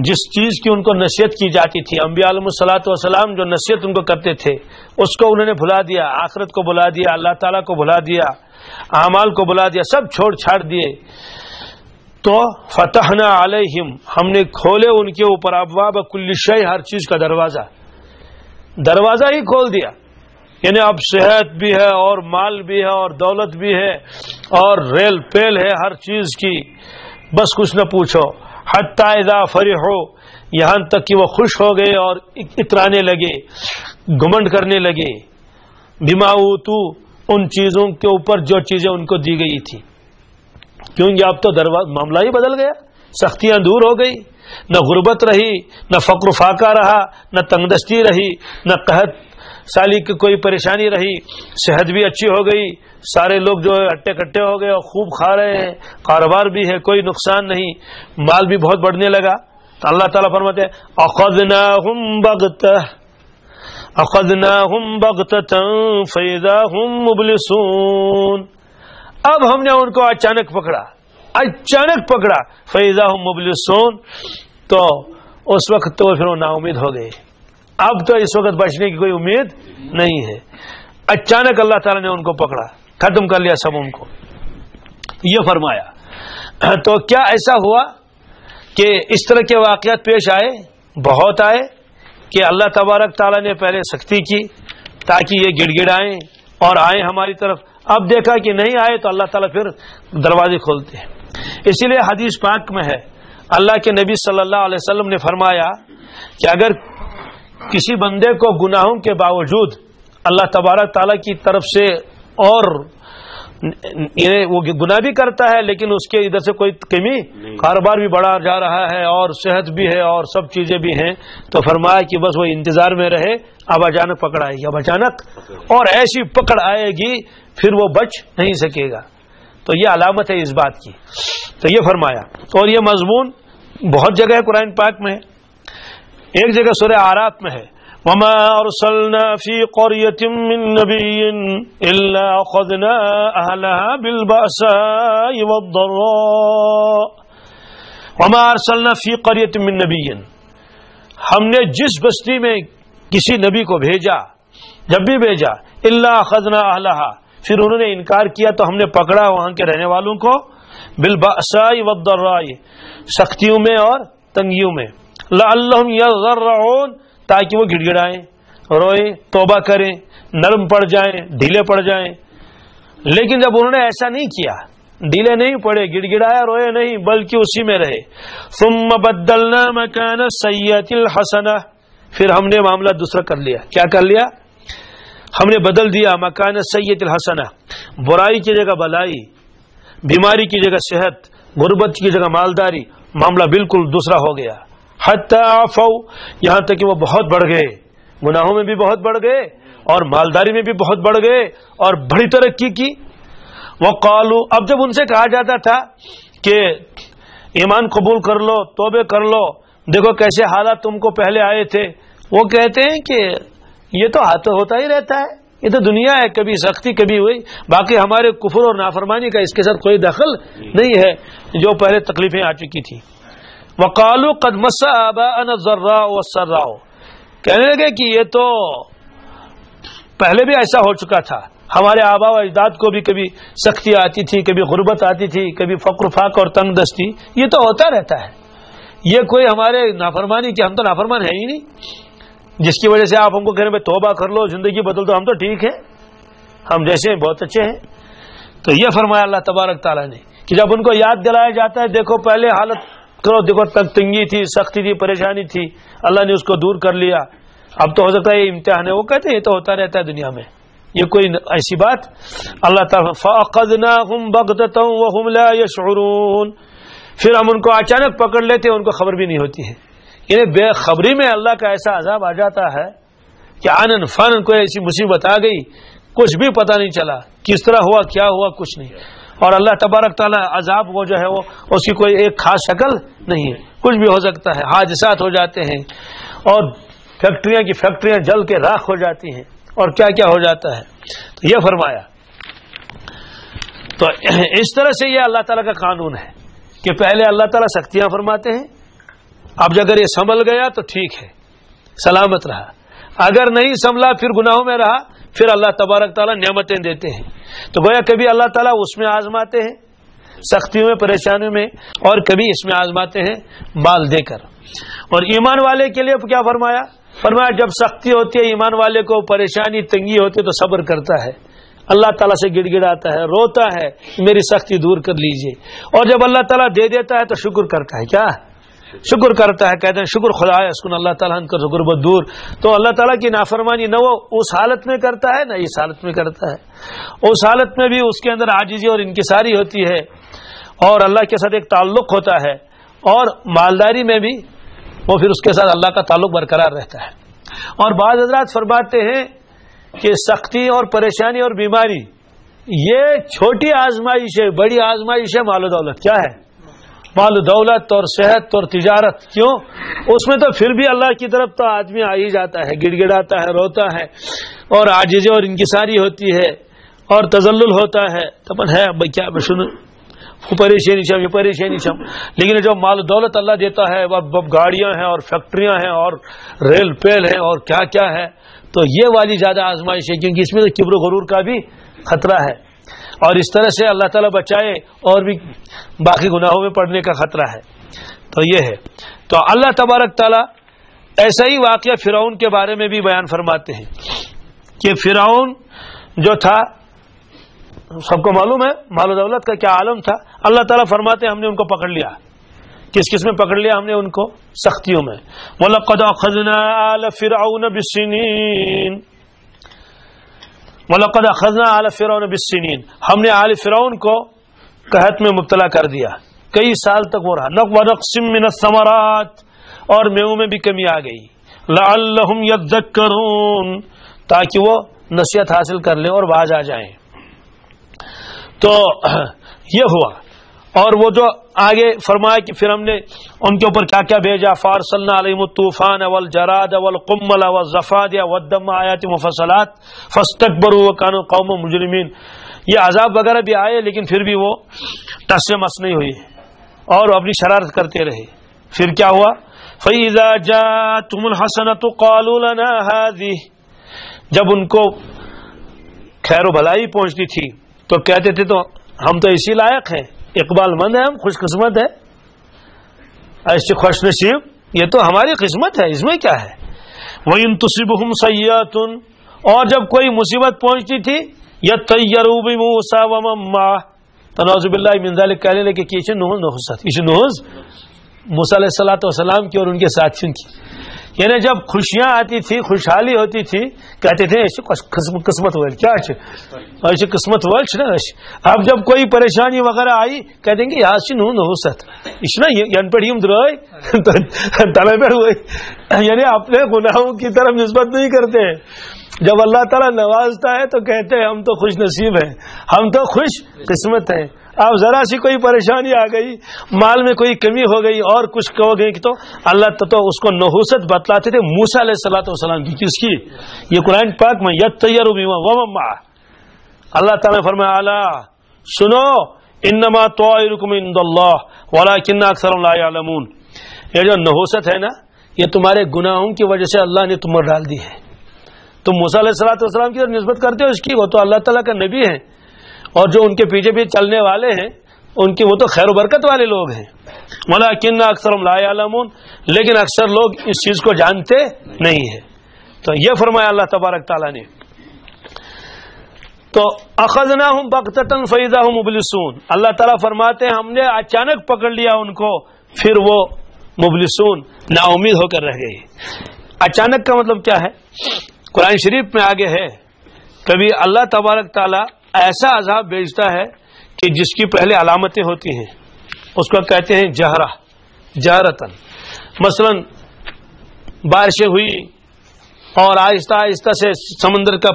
جس چیز کی ان کو نصیحت کی جاتی تھی. انبیاء علیہ الصلوۃ والسلام جو نصیحت ان کو کرتے تھے اس کو انہوں نے بھلا دیا، آخرت کو بھلا دیا، اللہ تعالیٰ کو بھلا دیا، اعمال کو بھلا دیا، سب چھوڑ چھاڑ دیے. تو فتحنا علیہم، ہم نے کھولے ان کے اوپر ابواب کل شیء، ہر چیز کا دروازہ ہی کھول دیا. یعنی اب صحت بھی ہے اور مال بھی ہے اور دولت بھی ہے اور ریل پیل ہے ہر چیز کی، بس کچھ نہ پوچھو. حتی اذا فرحوا، یہاں تک کہ وہ خوش ہو گئے اور اترانے لگے، گھمنڈ کرنے لگے. بما اوتوا، ان چیزوں کے اوپر جو چیزیں ان کو دی گئی تھی. کیونکہ اب تو معاملہ ہی بدل گیا، سختیاں دور ہو گئی، نہ غربت رہی، نہ فقر فاقہ رہا، نہ تنگ دستی رہی، نہ قحط سالی کی کوئی پریشانی رہی، صحت بھی اچھی ہو گئی، سارے لوگ جو ہٹے کٹے ہو گئے اور خوب کھا رہے ہیں، کاروبار بھی ہے، کوئی نقصان نہیں، مال بھی بہت بڑھنے لگا. تو اللہ تعالیٰ فرماتے ہیں اخذناہم بغتۃ فاذا هم مبلسون، اب ہم نے ان کو اچانک پکڑا فاذا هم مبلسون، تو اس وقت تو پھر وہ نا امید ہو گئے. اب تو اس وقت بچنے کی کوئی امید نہیں ہے. اچانک اللہ تعالیٰ نے ان کو پکڑا، ختم کر لیا سب ان کو. یہ فرمایا. تو کیا ایسا ہوا کہ اس طرح کے واقعات پیش آئے؟ بہت آئے کہ اللہ تبارک تعالیٰ نے پہلے سختی کی تاکہ یہ گڑ گڑائیں اور آئیں ہماری طرف. اب دیکھا کہ نہیں آئے تو اللہ تعالیٰ پھر دروازے کھولتے ہیں. اسی لیے حدیث پاک میں ہے اللہ کے نبی صلی اللہ علیہ وسلم نے فرمایا کہ اگر کسی بندے کو گناہوں کے باوجود اللہ تبارک تعالیٰ کی طرف سے اور وہ گناہ بھی کرتا ہے لیکن اس کے ادھر سے کوئی کمی، کاروبار بھی بڑھا جا رہا ہے اور صحت بھی ہے اور سب چیزیں بھی ہیں، تو فرمایا کہ بس وہ انتظار میں رہے، اب اچانک پکڑ آئے گی، اب اچانک اور ایسی پکڑ آئے گی پھر وہ بچ نہیں سکے گا. تو یہ علامت ہے اس بات کی. تو یہ فرمایا. اور یہ مضمون بہت جگہ ہے قرآن پاک میں. ایک جگہ سورہ اعراف میں ہے وَمَا أَرْسَلْنَا فِي قَرْيَةٍ مِّن نَّبِيٍّ إِلَّا أَخَذْنَا أَهْلَهَا بِالْبَأْسَاءِ وَالضَّرَّاءِ وَمَا أَرْسَلْنَا فِي قَرْيَةٍ مِّن نَّبِيٍّ، ہم نے جس بستی میں کسی نبی کو بھیجا، جب بھی بھیجا، إِلَّا أَخَذْنَا أَهْلَهَا، پھر انہوں نے انکار کیا تو ہم نے پکڑا وہاں کے رہنے والوں کو بالبأساء والضراء، سختیوں میں اور تنگیوں میں، لعلہم یضرعون، تاکہ وہ گڑ گڑائیں، روئیں، توبہ کریں، نرم پڑ جائیں، ڈھیلے پڑ جائیں. لیکن جب انہوں نے ایسا نہیں کیا، ڈھیلے نہیں پڑے، گڑ گڑایا، روئے نہیں، بلکہ اسی میں رہے. ثم بدلنا مکان السیئۃ الحسنہ، پھر ہم نے معاملہ دوسرا کر لیا. کیا کر لیا؟ ہم نے بدل دیا مکان السیئۃ الحسنہ، برائی کی جگہ بلائی، بیماری کی جگہ صحت، غربت کی جگہ مالداری، معاملہ بالکل دوسرا ہو گیا. حتی عفوا، یہاں تک کہ وہ بہت بڑھ گئے، گناہوں میں بھی بہت بڑھ گئے اور مالداری میں بھی بہت بڑھ گئے اور بڑی ترقی کی. وقالوا، اب جب ان سے کہا جاتا تھا کہ ایمان قبول کر لو، توبے کر لو، دیکھو کیسے حالات تم کو پہلے آئے تھے، وہ کہتے ہیں کہ یہ تو ہوتا ہی رہتا ہے، یہ تو دنیا ہے، کبھی سختی کبھی ہوئی، باقی ہمارے کفر اور نافرمانی کا اس کے ساتھ کوئی دخل نہیں ہے جو پہلے تکلیفیں آ چکی تھی. وقالوا قد مس آباءنا الضراء والسراء، کہنے لگے کہ یہ تو پہلے بھی ایسا ہو چکا تھا، ہمارے آبا و اجداد کو بھی کبھی سختی آتی تھی، کبھی غربت آتی تھی، کبھی فقر فاق اور تنگ دستی، یہ تو ہوتا رہتا ہے. یہ کوئی ہمارے نافرمانی کی، ہم تو نافرمان ہے ہی نہیں، جس کی وجہ سے آپ ہم کو کہنے میں توبہ کر لو، زندگی بدل دو، ہم تو ٹھیک ہیں، ہم جیسے ہیں بہت اچھے ہیں. تو یہ فرمایا اللہ تبارک تعالیٰ نے کہ جب ان کو یاد دلایا جاتا ہے دیکھو پہلے حالت کرو، دیکھو تنگی تھی، سختی تھی، پریشانی تھی، اللہ نے اس کو دور کر لیا، اب تو ہو سکتا ہے یہ امتحان ہے. وہ کہتے ہیں یہ تو ہوتا رہتا ہے دنیا میں، یہ کوئی ایسی بات. اللہ تعالیٰ فَأَخَذْنَاهُمْ بَغْتَةً وَهُمْ لَا يَشْعُرُونَ، پھر ہم ان کو اچانک پکڑ لیتے ہیں، ان کو خبر بھی نہیں ہوتی ہے. یعنی بے خبری میں اللہ کا ایسا عذاب آ جاتا ہے کہ آنن فن کوئی ایسی مصیبت آ گئی، کچھ بھی پتہ نہیں چلا کس طرح ہوا، کیا ہوا، کچھ نہیں. اور اللہ تبارک تعالیٰ عذاب وہ جو ہے وہ اس کی کوئی ایک خاص شکل نہیں ہے، کچھ بھی ہو سکتا ہے، حادثات ہو جاتے ہیں اور فیکٹریاں کی فیکٹریاں جل کے راکھ ہو جاتی ہیں اور کیا کیا ہو جاتا ہے. تو یہ فرمایا. تو اس طرح سے یہ اللہ تعالیٰ کا قانون ہے کہ پہلے اللہ تعالیٰ سختیاں فرماتے ہیں، اب اگر یہ سنبھل گیا تو ٹھیک ہے، سلامت رہا، اگر نہیں سنبھلا پھر گناہوں میں رہا، پھر اللہ تبارک تعالیٰ نعمتیں دیتے ہیں. تو گویا کبھی اللہ تعالیٰ اس میں آزماتے ہیں سختیوں میں، پریشانیوں میں، اور کبھی اس میں آزماتے ہیں مال دے کر. اور ایمان والے کے لیے کیا فرمایا؟ فرمایا جب سختی ہوتی ہے ایمان والے کو، پریشانی تنگی ہوتی ہے تو صبر کرتا ہے، اللہ تعالیٰ سے گڑ گڑاتا ہے، روتا ہے میری سختی دور کر لیجئے. اور جب اللہ تعالیٰ دے دیتا ہے تو شکر کرتا ہے. کیا شکر کرتا ہے؟ کہتے ہیں شکر خدایا اسکن اللہ تعالیٰ ان کا غربت دور. تو اللہ تعالیٰ کی نافرمانی نہ وہ اس حالت میں کرتا ہے نہ اس حالت میں کرتا ہے. اس حالت میں بھی اس کے اندر عاجزی اور انکساری ہوتی ہے اور اللہ کے ساتھ ایک تعلق ہوتا ہے، اور مالداری میں بھی وہ پھر اس کے ساتھ اللہ کا تعلق برقرار رہتا ہے. اور بعض حضرات فرماتے ہیں کہ سختی اور پریشانی اور بیماری یہ چھوٹی آزمائش ہے، بڑی آزمائش ہے مال و دولت. کیا ہے؟ مال و دولت اور صحت اور تجارت. کیوں؟ اس میں تو پھر بھی اللہ کی طرف تو آدمی آ ہی جاتا ہے، گڑ گڑاتا ہے، روتا ہے اور عاجزی اور انکساری ہوتی ہے اور تذلل ہوتا ہے. تو ہے بھائی کیا سن پریشانی چھم، یہ پریشانی چھم. لیکن جو مال و دولت اللہ دیتا ہے، وہ گاڑیاں ہیں اور فیکٹریاں ہیں اور ریل پیل ہے اور کیا کیا ہے، تو یہ والی زیادہ آزمائش ہے، کیونکہ اس میں تو کبر و غرور کا بھی خطرہ ہے. اور اس طرح سے اللہ تعالیٰ بچائے اور بھی باقی گناہوں میں پڑنے کا خطرہ ہے. تو یہ ہے. تو اللہ تبارک تعالیٰ ایسا ہی واقعہ فرعون کے بارے میں بھی بیان فرماتے ہیں کہ فرعون جو تھا سب کو معلوم ہے مال و دولت کا کیا عالم تھا. اللہ تعالیٰ فرماتے ہیں ہم نے ان کو پکڑ لیا. کس میں پکڑ لیا ہم نے ان کو؟ سختیوں میں. وَلَقَدْ أَخَذْنَا آلَ فِرْعَوْنَ بِالسِّنِينَ، وَلَقَدْ أَخَذْنَا آلَ فِرْعَوْنَ بِالسِّنِينَ، ہم نے آل فرعون کو قحط میں مبتلا کر دیا، کئی سال تک وہ رہا. وَنَقْصٍ مِّنَ الثَّمَرَاتِ، اور میووں میں بھی کمی آ گئی. لَعَلَّهُمْ يَذَّكَّرُونَ، تاکہ وہ نصیحت حاصل کر لیں اور باز آ جائیں. تو یہ ہوا. اور وہ جو آگے فرمایا کہ پھر ہم نے ان کے اوپر کیا کیا بھیجا. فارسلنا علیہم الطوفان والجراد والقمل والضفادع والدم آیات مفصلات فاستکبروا وکانوا قوما مجرمین. یہ عذاب وغیرہ بھی آئے لیکن پھر بھی وہ ٹس سے مس نہیں ہوئی اور اپنی شرارت کرتے رہے. پھر کیا ہوا؟ فَإِذَا جَاءَتْهُمُ الْحَسَنَةُ قَالُوا لَنَا هَذِهِ، جب ان کو خیر و بھلائی پہنچتی تھی تو کہتے تھے تو ہم تو اسی لائق ہیں، اقبال مند ہیں، ہم خوش قسمت ہے، ایسے خوش نصیب، یہ تو ہماری قسمت ہے، اس میں کیا ہے۔ وَإِن تُصِبْهُمْ سَيِّئَةٌ، اور جب کوئی مصیبت پہنچتی تھی يَطَّيَّرُوا بِمُوسَىٰ وَمَن مَّعَهُ، تو نعوذ باللہ من ذلک کہنے لگے کہ یہ نحوست، یہ نحوست موسیٰ علیہ السلام کی اور ان کے ساتھیوں کی، یعنی جب خوشیاں آتی تھی، خوشحالی ہوتی تھی، کہتے تھے ایسے قسمت ول کیا ایسے قسمت ول نا۔ اب جب کوئی پریشانی وغیرہ آئی کہہ دیں گے یہاں سے نحوست اشنا ین پڑھیم درائے تلے پر ہوئے، یعنی اپنے گناہوں کی طرف نسبت نہیں کرتے ہیں۔ جب اللہ تعالیٰ نوازتا ہے تو کہتے ہیں ہم تو خوش نصیب ہیں، ہم تو خوش قسمت ہیں۔ اب ذرا سی کوئی پریشانی آ گئی، مال میں کوئی کمی ہو گئی اور کچھ ہو گئی تو اللہ تو اس کو نحوست بتلاتے تھے موسیٰ علیہ السلام کی، کس کی؟ یہ قرآن پاک میں یطیروا بما ومن معه، اللہ تعالیٰ نے فرمایا الا سنو انما طائرکم عند اللہ ولکن اکثرهم لا یعلمون، یہ جو نحوست ہے نا یہ تمہارے گناہوں کی وجہ سے اللہ نے تم پر ڈال دی ہے۔ تم موسیٰ علیہ السلام کی نسبت کرتے ہو اس کی، وہ تو اللہ تعالیٰ کا نبی ہے، اور جو ان کے پیچھے پیچھے چلنے والے ہیں ان کی وہ تو خیر و برکت والے لوگ ہیں۔ وَلَٰكِنَّ أَكْثَرَهُمْ لَا يَعْلَمُونَ، لیکن اکثر لوگ اس چیز کو جانتے نہیں ہیں۔ تو یہ فرمایا اللہ تبارک تعالیٰ نے، تو أَخَذْنَاهُمْ بَغْتَةً فَإِذَا هُمْ مُبْلِسُونَ، اللہ تعالیٰ فرماتے ہیں ہم نے اچانک پکڑ لیا ان کو، پھر وہ مبلسون نا امید ہو کر رہ گئی۔ اچانک کا مطلب کیا ہے؟ قرآن شریف میں آگے ہے کبھی اللہ تبارک تعالیٰ ایسا عذاب بھیجتا ہے کہ جس کی پہلے علامتیں ہوتی ہیں، اس کو کہتے ہیں جہرتن، مثلا بارشیں ہوئی اور آہستہ آہستہ سے سمندر کا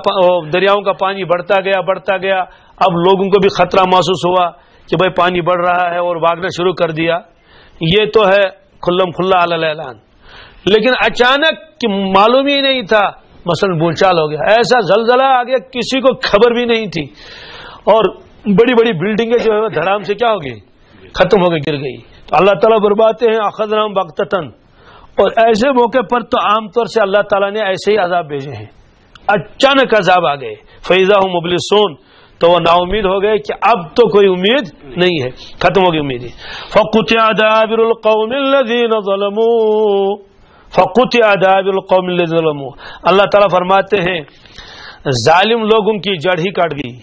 دریاؤں کا پانی بڑھتا گیا، اب لوگوں کو بھی خطرہ محسوس ہوا کہ بھائی پانی بڑھ رہا ہے اور بھاگنا شروع کر دیا، یہ تو ہے کھلم کھلا علی الاعلان۔ لیکن اچانک کہ معلوم ہی نہیں تھا، مثلا بھونچال ہو گیا، ایسا زلزلہ آ گیا کسی کو خبر بھی نہیں تھی، اور بڑی بڑی بلڈنگیں جو ہے دھڑام سے کیا ہو گئی، ختم ہو گئی، گر گئی۔ تو اللہ تعالیٰ برباتے ہیں اخذناہم بغتۃ، اور ایسے موقع پر تو عام طور سے اللہ تعالیٰ نے ایسے ہی عذاب بھیجے ہیں، اچانک عذاب آ گئے، فإذا هم مبلسون، تو وہ نا امید ہو گئے کہ اب تو کوئی امید نہیں ہے، ختم ہو گئی امید۔ فقطع دابر القوم الذین ظلموا، فقطع دابر القوم الذین ظلموا، اللہ تعالیٰ فرماتے ہیں ظالم لوگوں کی جڑ ہی کاٹ گئی،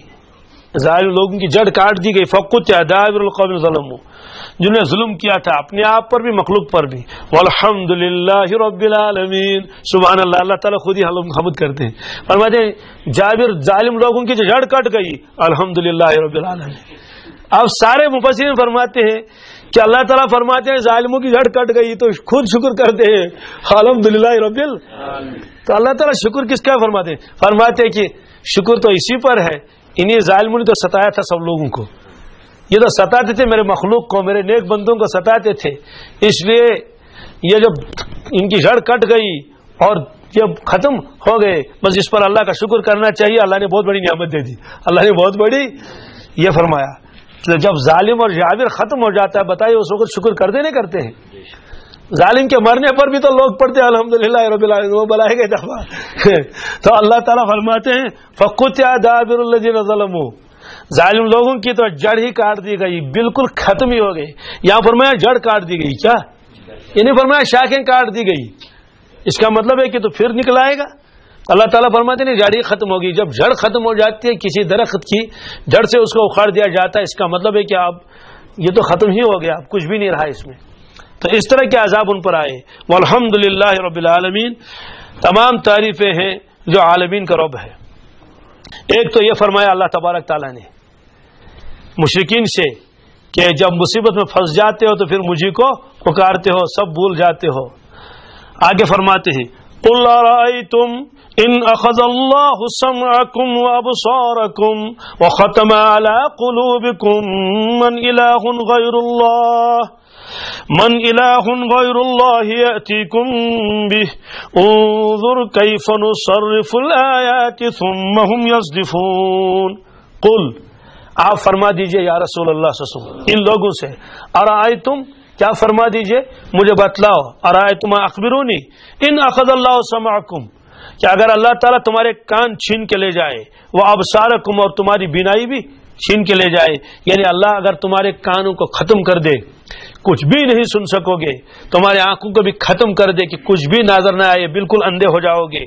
ظالم لوگوں کی جڑ کاٹ دی گئی۔ فقطع دابر القوم الذین ظلموا، جنہوں نے ظلم کیا تھا اپنے آپ پر بھی مخلوق پر بھی۔ والحمدللہ رب العالمین، سبحان اللہ، اللہ تعالیٰ خود ہی حمد کرتے ہیں، فرماتے ہیں جابر ظالم لوگوں کی جو جڑ کٹ گئی، الحمدللہ رب العالمین۔ اب سارے مفسرین فرماتے ہیں کہ اللہ تعالیٰ فرماتے ہیں ظالموں کی جڑ کٹ گئی تو خود شکر کرتے ہیں الحمدللہ رب العالمین۔ تو اللہ تعالیٰ شکر کس کا فرماتے ہیں؟ فرماتے ہیں کہ شکر تو اسی پر ہے، انہیں ظالموں نے تو ستایا تھا سب لوگوں کو، یہ تو ستاتے تھے میرے مخلوق کو، میرے نیک بندوں کو ستاتے تھے، اس لیے یہ جب ان کی جڑ کٹ گئی اور یہ ختم ہو گئے، بس اس پر اللہ کا شکر کرنا چاہیے، اللہ نے بہت بڑی نعمت دے دی، اللہ نے بہت بڑی یہ فرمایا۔ جب ظالم اور جابر ختم ہو جاتا ہے بتائیے اس وقت شکر کرتے نہیں کرتے ہیں؟ ظالم کے مرنے پر بھی تو لوگ پڑھتے ہیں الحمدللہ رب العالمین، وہ بلائے گئے دفعہ۔ تو اللہ تعالیٰ فرماتے ہیں فقطع دابر الذین ظلموا، ظالم لوگوں کی تو جڑ ہی کاٹ دی گئی، بالکل ختم ہی ہو گئی۔ یہاں فرمایا جڑ کاٹ دی گئی، کیا یہ نہیں فرمایا شاخیں کاٹ دی گئی؟ اس کا مطلب ہے کہ تو پھر نکل آئے گا۔ اللہ تعالیٰ فرماتے ہیں جڑ ہی ختم ہوگی۔ جب جڑ ختم ہو جاتی ہے کسی درخت کی جڑ سے اس کو اکھاڑ دیا جاتا ہے، اس کا مطلب ہے کہ اب یہ تو ختم ہی ہو گیا، اب کچھ بھی نہیں رہا اس میں۔ تو اس طرح کے عذاب ان پر آئے۔ والحمدللہ رب العالمین، تمام تعریفیں ہیں جو عالمین کا رب ہے۔ ایک تو یہ فرمایا اللہ تبارک تعالیٰ نے مشرکین سے کہ جب مصیبت میں پھنس جاتے ہو تو پھر مجھے کو پکارتے ہو، سب بھول جاتے ہو۔ آگے فرماتے ہیں قل ارأيتم ان اخذ الله سمعكم وابصاركم وختم على قلوبكم من اله غير الله يأتيكم به انظر كيف نصرف الآيات ثم هم يصدفون۔ قل، آپ فرما دیجئے یا رسول اللہ صلی اللہ علیہ وسلم ان لوگوں سے، ارأیتم، کیا فرما دیجئے، مجھے بتلاؤ، ارأیتم اخبرونی ان اخذ اللہ سمعکم، کہ اگر اللہ تعالیٰ تمہارے کان چھین کے لے جائے، وہ ابصارکم، اور تمہاری بینائی بھی چھین کے لے جائے، یعنی اللہ اگر تمہارے کانوں کو ختم کر دے، کچھ بھی نہیں سن سکو گے، تمہاری آنکھوں کو بھی ختم کر دے کہ کچھ بھی نظر نہ آئے، بالکل اندھے ہو جاؤ گے،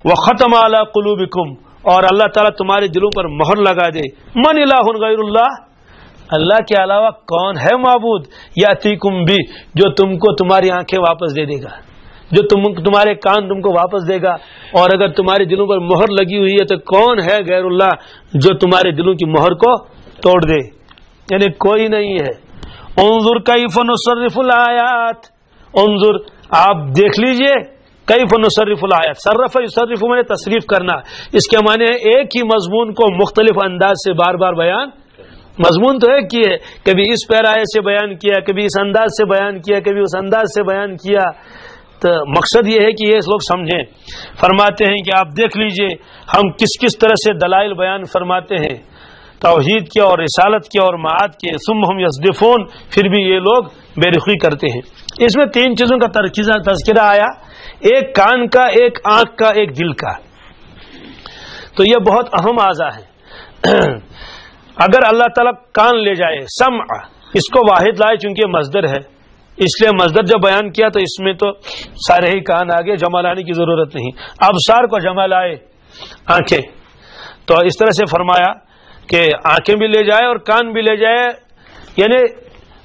وختم علی قلوبکم، اور اللہ تعالیٰ تمہارے دلوں پر مہر لگا دے، من الہ غیر اللہ، اللہ کے علاوہ کون ہے معبود، یاتیکم بھی، جو تم کو تمہاری آنکھیں واپس دے دے گا، جو تمہارے کان تم کو واپس دے گا، اور اگر تمہارے دلوں پر مہر لگی ہوئی ہے تو کون ہے غیر اللہ جو تمہارے دلوں کی مہر کو توڑ دے، یعنی کوئی نہیں ہے۔ انظر کیف نصرف الآیات، انظر آپ دیکھ لیجئے، کیف نصرف الآیات، صرف یصرف میں تصریف کرنا، اس کے معنی ہے ایک ہی مضمون کو مختلف انداز سے بار بار بیان، مضمون تو ایک ہی ہے، کبھی اس پیرائے سے بیان کیا، کبھی اس انداز سے بیان کیا، کبھی اس انداز سے بیان کیا، تو مقصد یہ ہے کہ یہ لوگ سمجھیں۔ فرماتے ہیں کہ آپ دیکھ لیجئے ہم کس کس طرح سے دلائل بیان فرماتے ہیں، توحید کے اور رسالت کے اور معاد کے، ثم ہم یصدفون، پھر بھی یہ لوگ بے رخی کرتے ہیں۔ اس میں تین چیزوں کا تذکرہ آیا، ایک کان کا، ایک آنکھ کا، ایک دل کا، تو یہ بہت اہم اعضاء ہے۔ اگر اللہ تعالیٰ کان لے جائے، سمع، اس کو واحد لائے چونکہ مصدر ہے، اس لیے مصدر جب بیان کیا تو اس میں تو سارے ہی کان آگے، جمع لانے کی ضرورت نہیں، ابصار کو جمع لائے، آنکھیں، تو اس طرح سے فرمایا کہ آنکھیں بھی لے جائے اور کان بھی لے جائے، یعنی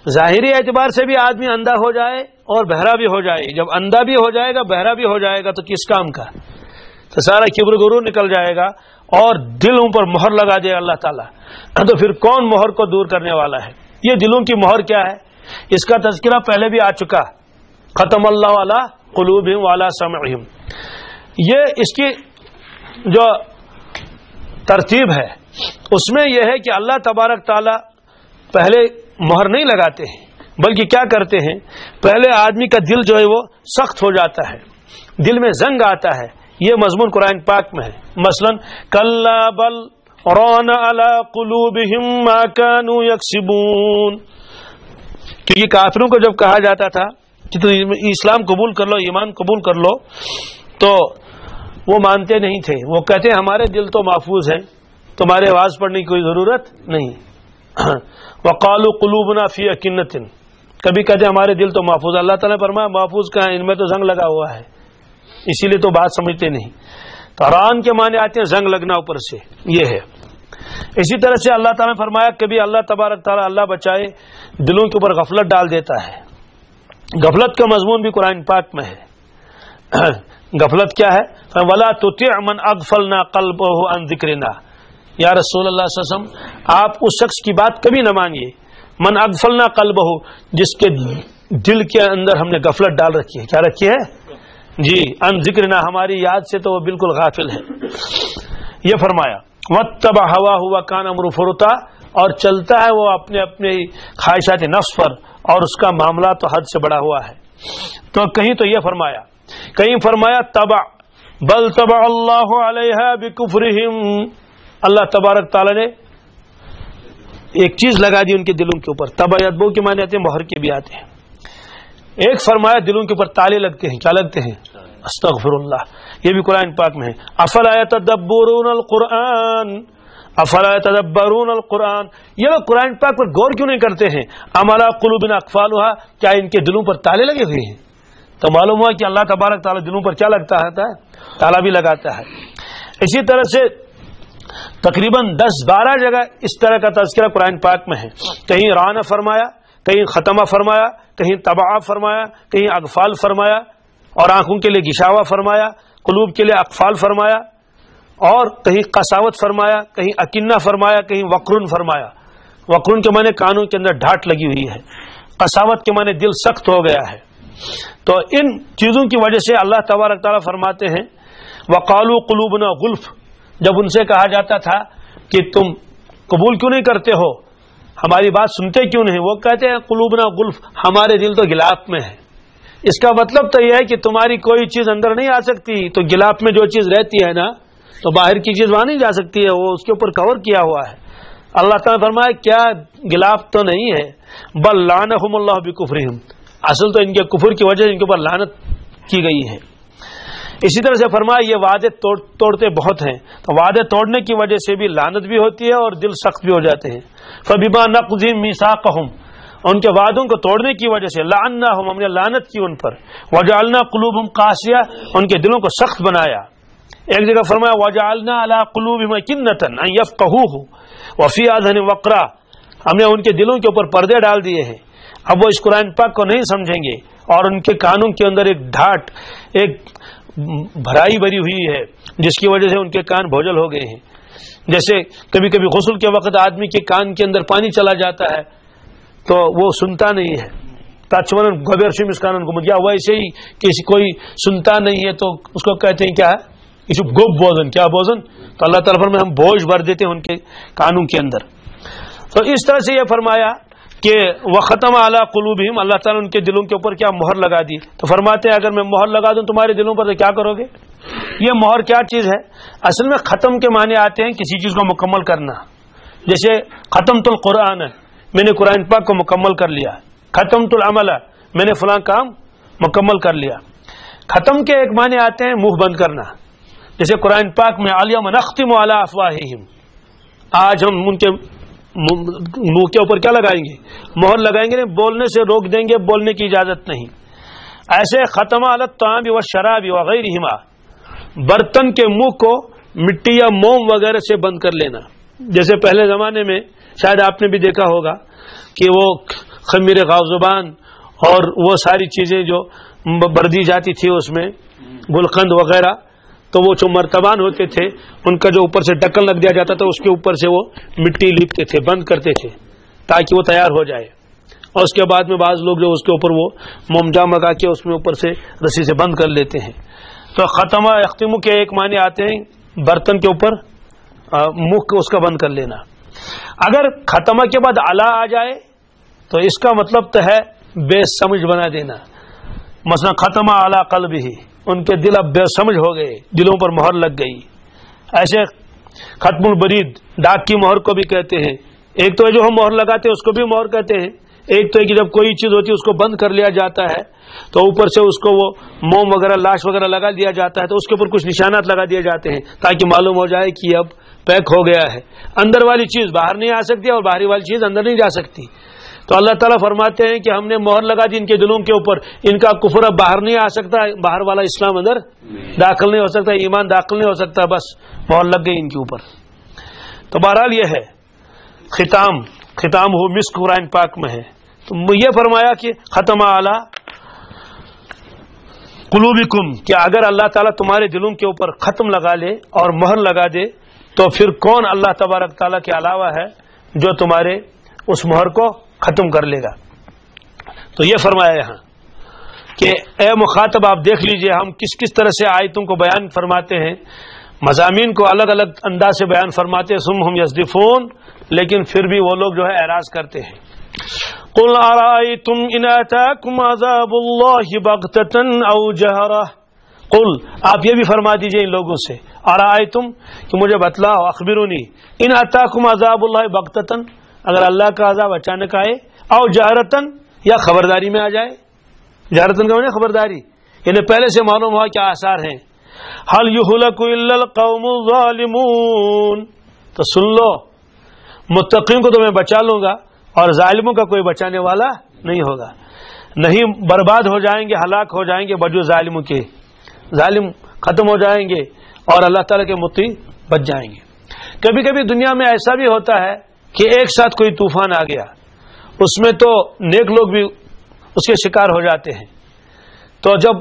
ظاہری اعتبار سے بھی آدمی اندھا ہو جائے اور بہرا بھی ہو جائے، جب اندھا بھی ہو جائے گا بہرا بھی ہو جائے گا تو کس کام کا، تو سارا کبر غرور نکل جائے گا اور دلوں پر مہر لگا دے اللہ تعالیٰ، تو پھر کون مہر کو دور کرنے والا ہے؟ یہ دلوں کی مہر کیا ہے، اس کا تذکرہ پہلے بھی آ چکا، ختم اللہ علی قلوبہم وعلی سمعہم، یہ اس کی جو ترتیب ہے اس میں یہ ہے کہ اللہ تبارک تعالیٰ پہلے مہر نہیں لگاتے ہیں، بلکہ کیا کرتے ہیں، پہلے آدمی کا دل جو ہے وہ سخت ہو جاتا ہے، دل میں زنگ آتا ہے، یہ مضمون قرآن پاک میں ہے، مثلا کلا بل ران علی قلوبہم ما کانوا یکسبون، کیونکہ کافروں کو جب کہا جاتا تھا کہ تم اسلام قبول کر لو، ایمان قبول کر لو، تو وہ مانتے نہیں تھے، وہ کہتے ہیں ہمارے دل تو محفوظ ہیں، تمہارے آواز پڑھنے کی کوئی ضرورت نہیں، وقالوا قلوبنا فی اکنۃ، کبھی کہتے ہیں ہمارے دل تو محفوظ، اللہ تعالیٰ نے فرمایا محفوظ کہاں، ان میں تو زنگ لگا ہوا ہے، اسی لیے تو بات سمجھتے نہیں، تو ران کے معنی آتے ہیں زنگ لگنا اوپر سے، یہ ہے۔ اسی طرح سے اللہ تعالیٰ نے فرمایا کبھی اللہ تبارک تعالیٰ اللہ بچائے دلوں کے اوپر غفلت ڈال دیتا ہے، غفلت کا مضمون بھی قرآن پاک میں ہے، غفلت کیا ہے، وَلَا تُطِعْ مَنْ أَغْفَلْنَا قَلْبَهُ عَنْ ذِكْرِنَا، یا رسول اللہ صلی اللہ علیہ وسلم آپ اس شخص کی بات کبھی نہ مانیے، من اغفلنا قلبہ، جس کے دل کے اندر ہم نے غفلت ڈال رکھی ہے، کیا رکھی ہے جی، ان ذکرنا، ہماری یاد سے تو وہ بالکل غافل ہے، یہ فرمایا واتبع ہواہ وکان امرہ فرطا، اور چلتا ہے وہ اپنے اپنے خواہشات نفس پر، اور اس کا معاملہ تو حد سے بڑا ہوا ہے، تو کہیں تو یہ فرمایا، کہیں فرمایا تبع بل تبع اللہ علیہا بکفرہم، اللہ تبارک تعالیٰ نے ایک چیز لگا دی ان کے دلوں کے اوپر، تبع یتبع کے معنی آتے ہیں، مہر کے بھی آتے ہیں، ایک فرمایا دلوں کے اوپر تالے لگتے ہیں، کیا لگتے ہیں، استغفر اللہ، یہ بھی قرآن پاک میں ہے، افلا یتدبرون القرآن، افلا یتدبرون القرآن، یہ لوگ قرآن پاک پر غور کیوں نہیں کرتے ہیں، ام علی قلوبنا اقفالها، کیا ان کے دلوں پر تالے لگے ہوئے ہیں، تو معلوم ہوا کہ اللہ تبارک تعالیٰ دلوں پر کیا لگتا ہے، تالا بھی لگاتا ہے۔ اسی طرح سے تقریباً 10-12 جگہ اس طرح کا تذکرہ قرآن پاک میں ہے، کہیں ران فرمایا، کہیں ختمہ فرمایا، کہیں تبع فرمایا، کہیں اغفال فرمایا، اور آنکھوں کے لیے گشاوہ فرمایا، قلوب کے لیے اقفال فرمایا، اور کہیں قساوت فرمایا، کہیں اکنہ فرمایا، کہیں وقرن فرمایا، وقرن کے معنی کانوں کے اندر ڈھاٹ لگی ہوئی ہے، قساوت کے معنی دل سخت ہو گیا ہے، تو ان چیزوں کی وجہ سے اللہ تبارک تعالیٰ فرماتے ہیں وقالوا قلوبنا غلف، جب ان سے کہا جاتا تھا کہ تم قبول کیوں نہیں کرتے ہو، ہماری بات سنتے کیوں نہیں، وہ کہتے ہیں قلوبنا غلف، ہمارے دل تو غلاف میں ہے، اس کا مطلب تو یہ ہے کہ تمہاری کوئی چیز اندر نہیں آ سکتی، تو غلاف میں جو چیز رہتی ہے نا، تو باہر کی چیز وہاں نہیں جا سکتی ہے، وہ اس کے اوپر کور کیا ہوا ہے۔ اللہ تعالیٰ فرمایا کیا غلاف تو نہیں ہے، بل لعنہم اللہ بکفرہم، اصل تو ان کے کفر کی وجہ سے ان کے اوپر لعنت کی گئی ہے۔ اسی طرح سے فرمایا یہ وعدے توڑتے بہت ہیں، تو وعدے توڑنے کی وجہ سے بھی لعنت بھی ہوتی ہے اور دل سخت بھی ہو جاتے ہیں. فبما نقضهم میثاقهم، ان کے وعدوں کو توڑنے کی وجہ سے لعناہم، ہم نے لعنت کی ان پر. وجعلنا قلوبهم قاسیہ، ان کے دلوں کو سخت بنایا. ایک جگہ فرمایا وجعلنا علی قلوبہم اکنۃ ان یفقہوہ وفی آذانہم وقرا، ہم نے ان کے دلوں کے اوپر پردے ڈال دیے ہیں، اب وہ اس قرآن پاک کو نہیں سمجھیں گے، اور ان کے کانوں کے اندر ایک ڈھاٹ، ایک بھرائی بری ہوئی ہے جس کی وجہ سے ان کے کان بھوجل ہو گئے ہیں. جیسے کبھی کبھی غسل کے وقت آدمی کے کان کے اندر پانی چلا جاتا ہے تو وہ سنتا نہیں ہے، تاچمن گبر سے مسکانن کو مجھے ویسے ہی کسی کوئی سنتا نہیں ہے تو اس کو کہتے ہیں کیا ہے اس گوب بوزن، کیا بوزن، تو اللہ تعالیٰ میں ہم بوجھ بھر دیتے ہیں ان کے کانوں کے اندر. تو اس طرح سے یہ فرمایا کہ وختم علی قلوبہم، اللہ تعالیٰ ان کے دلوں کے اوپر کیا مہر لگا دی. تو فرماتے ہیں اگر میں مہر لگا دوں تمہارے دلوں پر تو کیا کرو گے؟ یہ مہر کیا چیز ہے؟ اصل میں ختم کے معنی آتے ہیں کسی چیز کو مکمل کرنا. جیسے ختمت القرآن، میں نے قرآن پاک کو مکمل کر لیا. ختمت العمل، میں نے فلاں کام مکمل کر لیا. ختم کے ایک معنی آتے ہیں منہ بند کرنا. جیسے قرآن پاک میں الیوم نختم علی افواہہم، آج ہم ان کے منہ کے اوپر کیا لگائیں گے؟ مہر لگائیں گے، بولنے سے روک دیں گے، بولنے کی اجازت نہیں. ایسے ختم علی الطعام والشراب وغیرہما، برتن کے منہ کو مٹی یا موم وغیرہ سے بند کر لینا. جیسے پہلے زمانے میں شاید آپ نے بھی دیکھا ہوگا کہ وہ خمیر غاوزبان اور وہ ساری چیزیں جو بردی جاتی تھی اس میں گلقند وغیرہ، تو وہ جو مرتبان ہوتے تھے ان کا جو اوپر سے ڈکن لگ دیا جاتا تھا، اس کے اوپر سے وہ مٹی لیپتے تھے، بند کرتے تھے تاکہ وہ تیار ہو جائے. اور اس کے بعد میں بعض لوگ جو اس کے اوپر وہ مومجام لگا کے اس میں اوپر سے رسی سے بند کر لیتے ہیں. تو ختمہ اختمو کے ایک معنی آتے ہیں برتن کے اوپر منہ کو اس کا بند کر لینا. اگر ختمہ کے بعد علا آ جائے تو اس کا مطلب تو ہے بے سمجھ بنا دینا. مثلا ختمہ علی قلبہ، ان کے دل اب بے سمجھ ہو گئے، دلوں پر مہر لگ گئی. ایسے ختم البرید، ڈاک کی مہر کو بھی کہتے ہیں. ایک تو جو ہم مہر لگاتے ہیں اس کو بھی مہر کہتے ہیں. ایک تو ہے کہ جب کوئی چیز ہوتی ہے اس کو بند کر لیا جاتا ہے تو اوپر سے اس کو وہ موم وغیرہ لاش وغیرہ لگا دیا جاتا ہے، تو اس کے اوپر کچھ نشانات لگا دیے جاتے ہیں تاکہ معلوم ہو جائے کہ اب پیک ہو گیا ہے. اندر والی چیز باہر نہیں آ سکتی اور باہری والی چیز اندر نہیں جا سکتی. تو اللہ تعالیٰ فرماتے ہیں کہ ہم نے مہر لگا دی ان کے دلوں کے اوپر، ان کا کفر اب باہر نہیں آ سکتا، باہر والا اسلام اندر داخل نہیں ہو سکتا، ایمان داخل نہیں ہو سکتا، بس مہر لگ گئی ان کے اوپر. تو بہرحال یہ ہے ختام ہو مسک قرآن پاک میں ہے. تو یہ فرمایا کہ ختم اعلی قلوبکم، کہ اگر اللہ تعالیٰ تمہارے دلوں کے اوپر ختم لگا لے اور مہر لگا دے تو پھر کون اللہ تبارک تعالیٰ کے علاوہ ہے جو تمہارے اس مہر کو ختم کر لے گا. تو یہ فرمایا یہاں کہ اے مخاطب آپ دیکھ لیجئے ہم کس کس طرح سے آیتوں کو بیان فرماتے ہیں، مضامین کو الگ الگ انداز سے بیان فرماتے ہیں. ثم هم یصدفون، لیکن پھر بھی وہ لوگ جو ہے اعراض کرتے ہیں. قل ارأيتم ان اتاكم عذاب الله بغتة او جهرة، قل آپ یہ بھی فرما دیجئے ان لوگوں سے، ارأيتم کہ مجھے بتلاؤ، اخبرونی، ان اتاكم عذاب الله بغتة، اگر اللہ کا عذاب اچانک آئے، او جہرتن یا خبرداری میں آ جائے. جہرتن کا معنی خبرداری، یعنی پہلے سے معلوم ہوا کیا آثار ہیں. هل يهلك الا القوم الظالمون، تو سن لو متقین کو تو میں بچا لوں گا اور ظالموں کا کوئی بچانے والا نہیں ہوگا. نہیں برباد ہو جائیں گے، ہلاک ہو جائیں گے بجو ظالموں کے، ظالم ختم ہو جائیں گے اور اللہ تعالیٰ کے مطیع بچ جائیں گے. کبھی کبھی دنیا میں ایسا بھی ہوتا ہے کہ ایک ساتھ کوئی طوفان آ گیا، اس میں تو نیک لوگ بھی اس کے شکار ہو جاتے ہیں. تو جب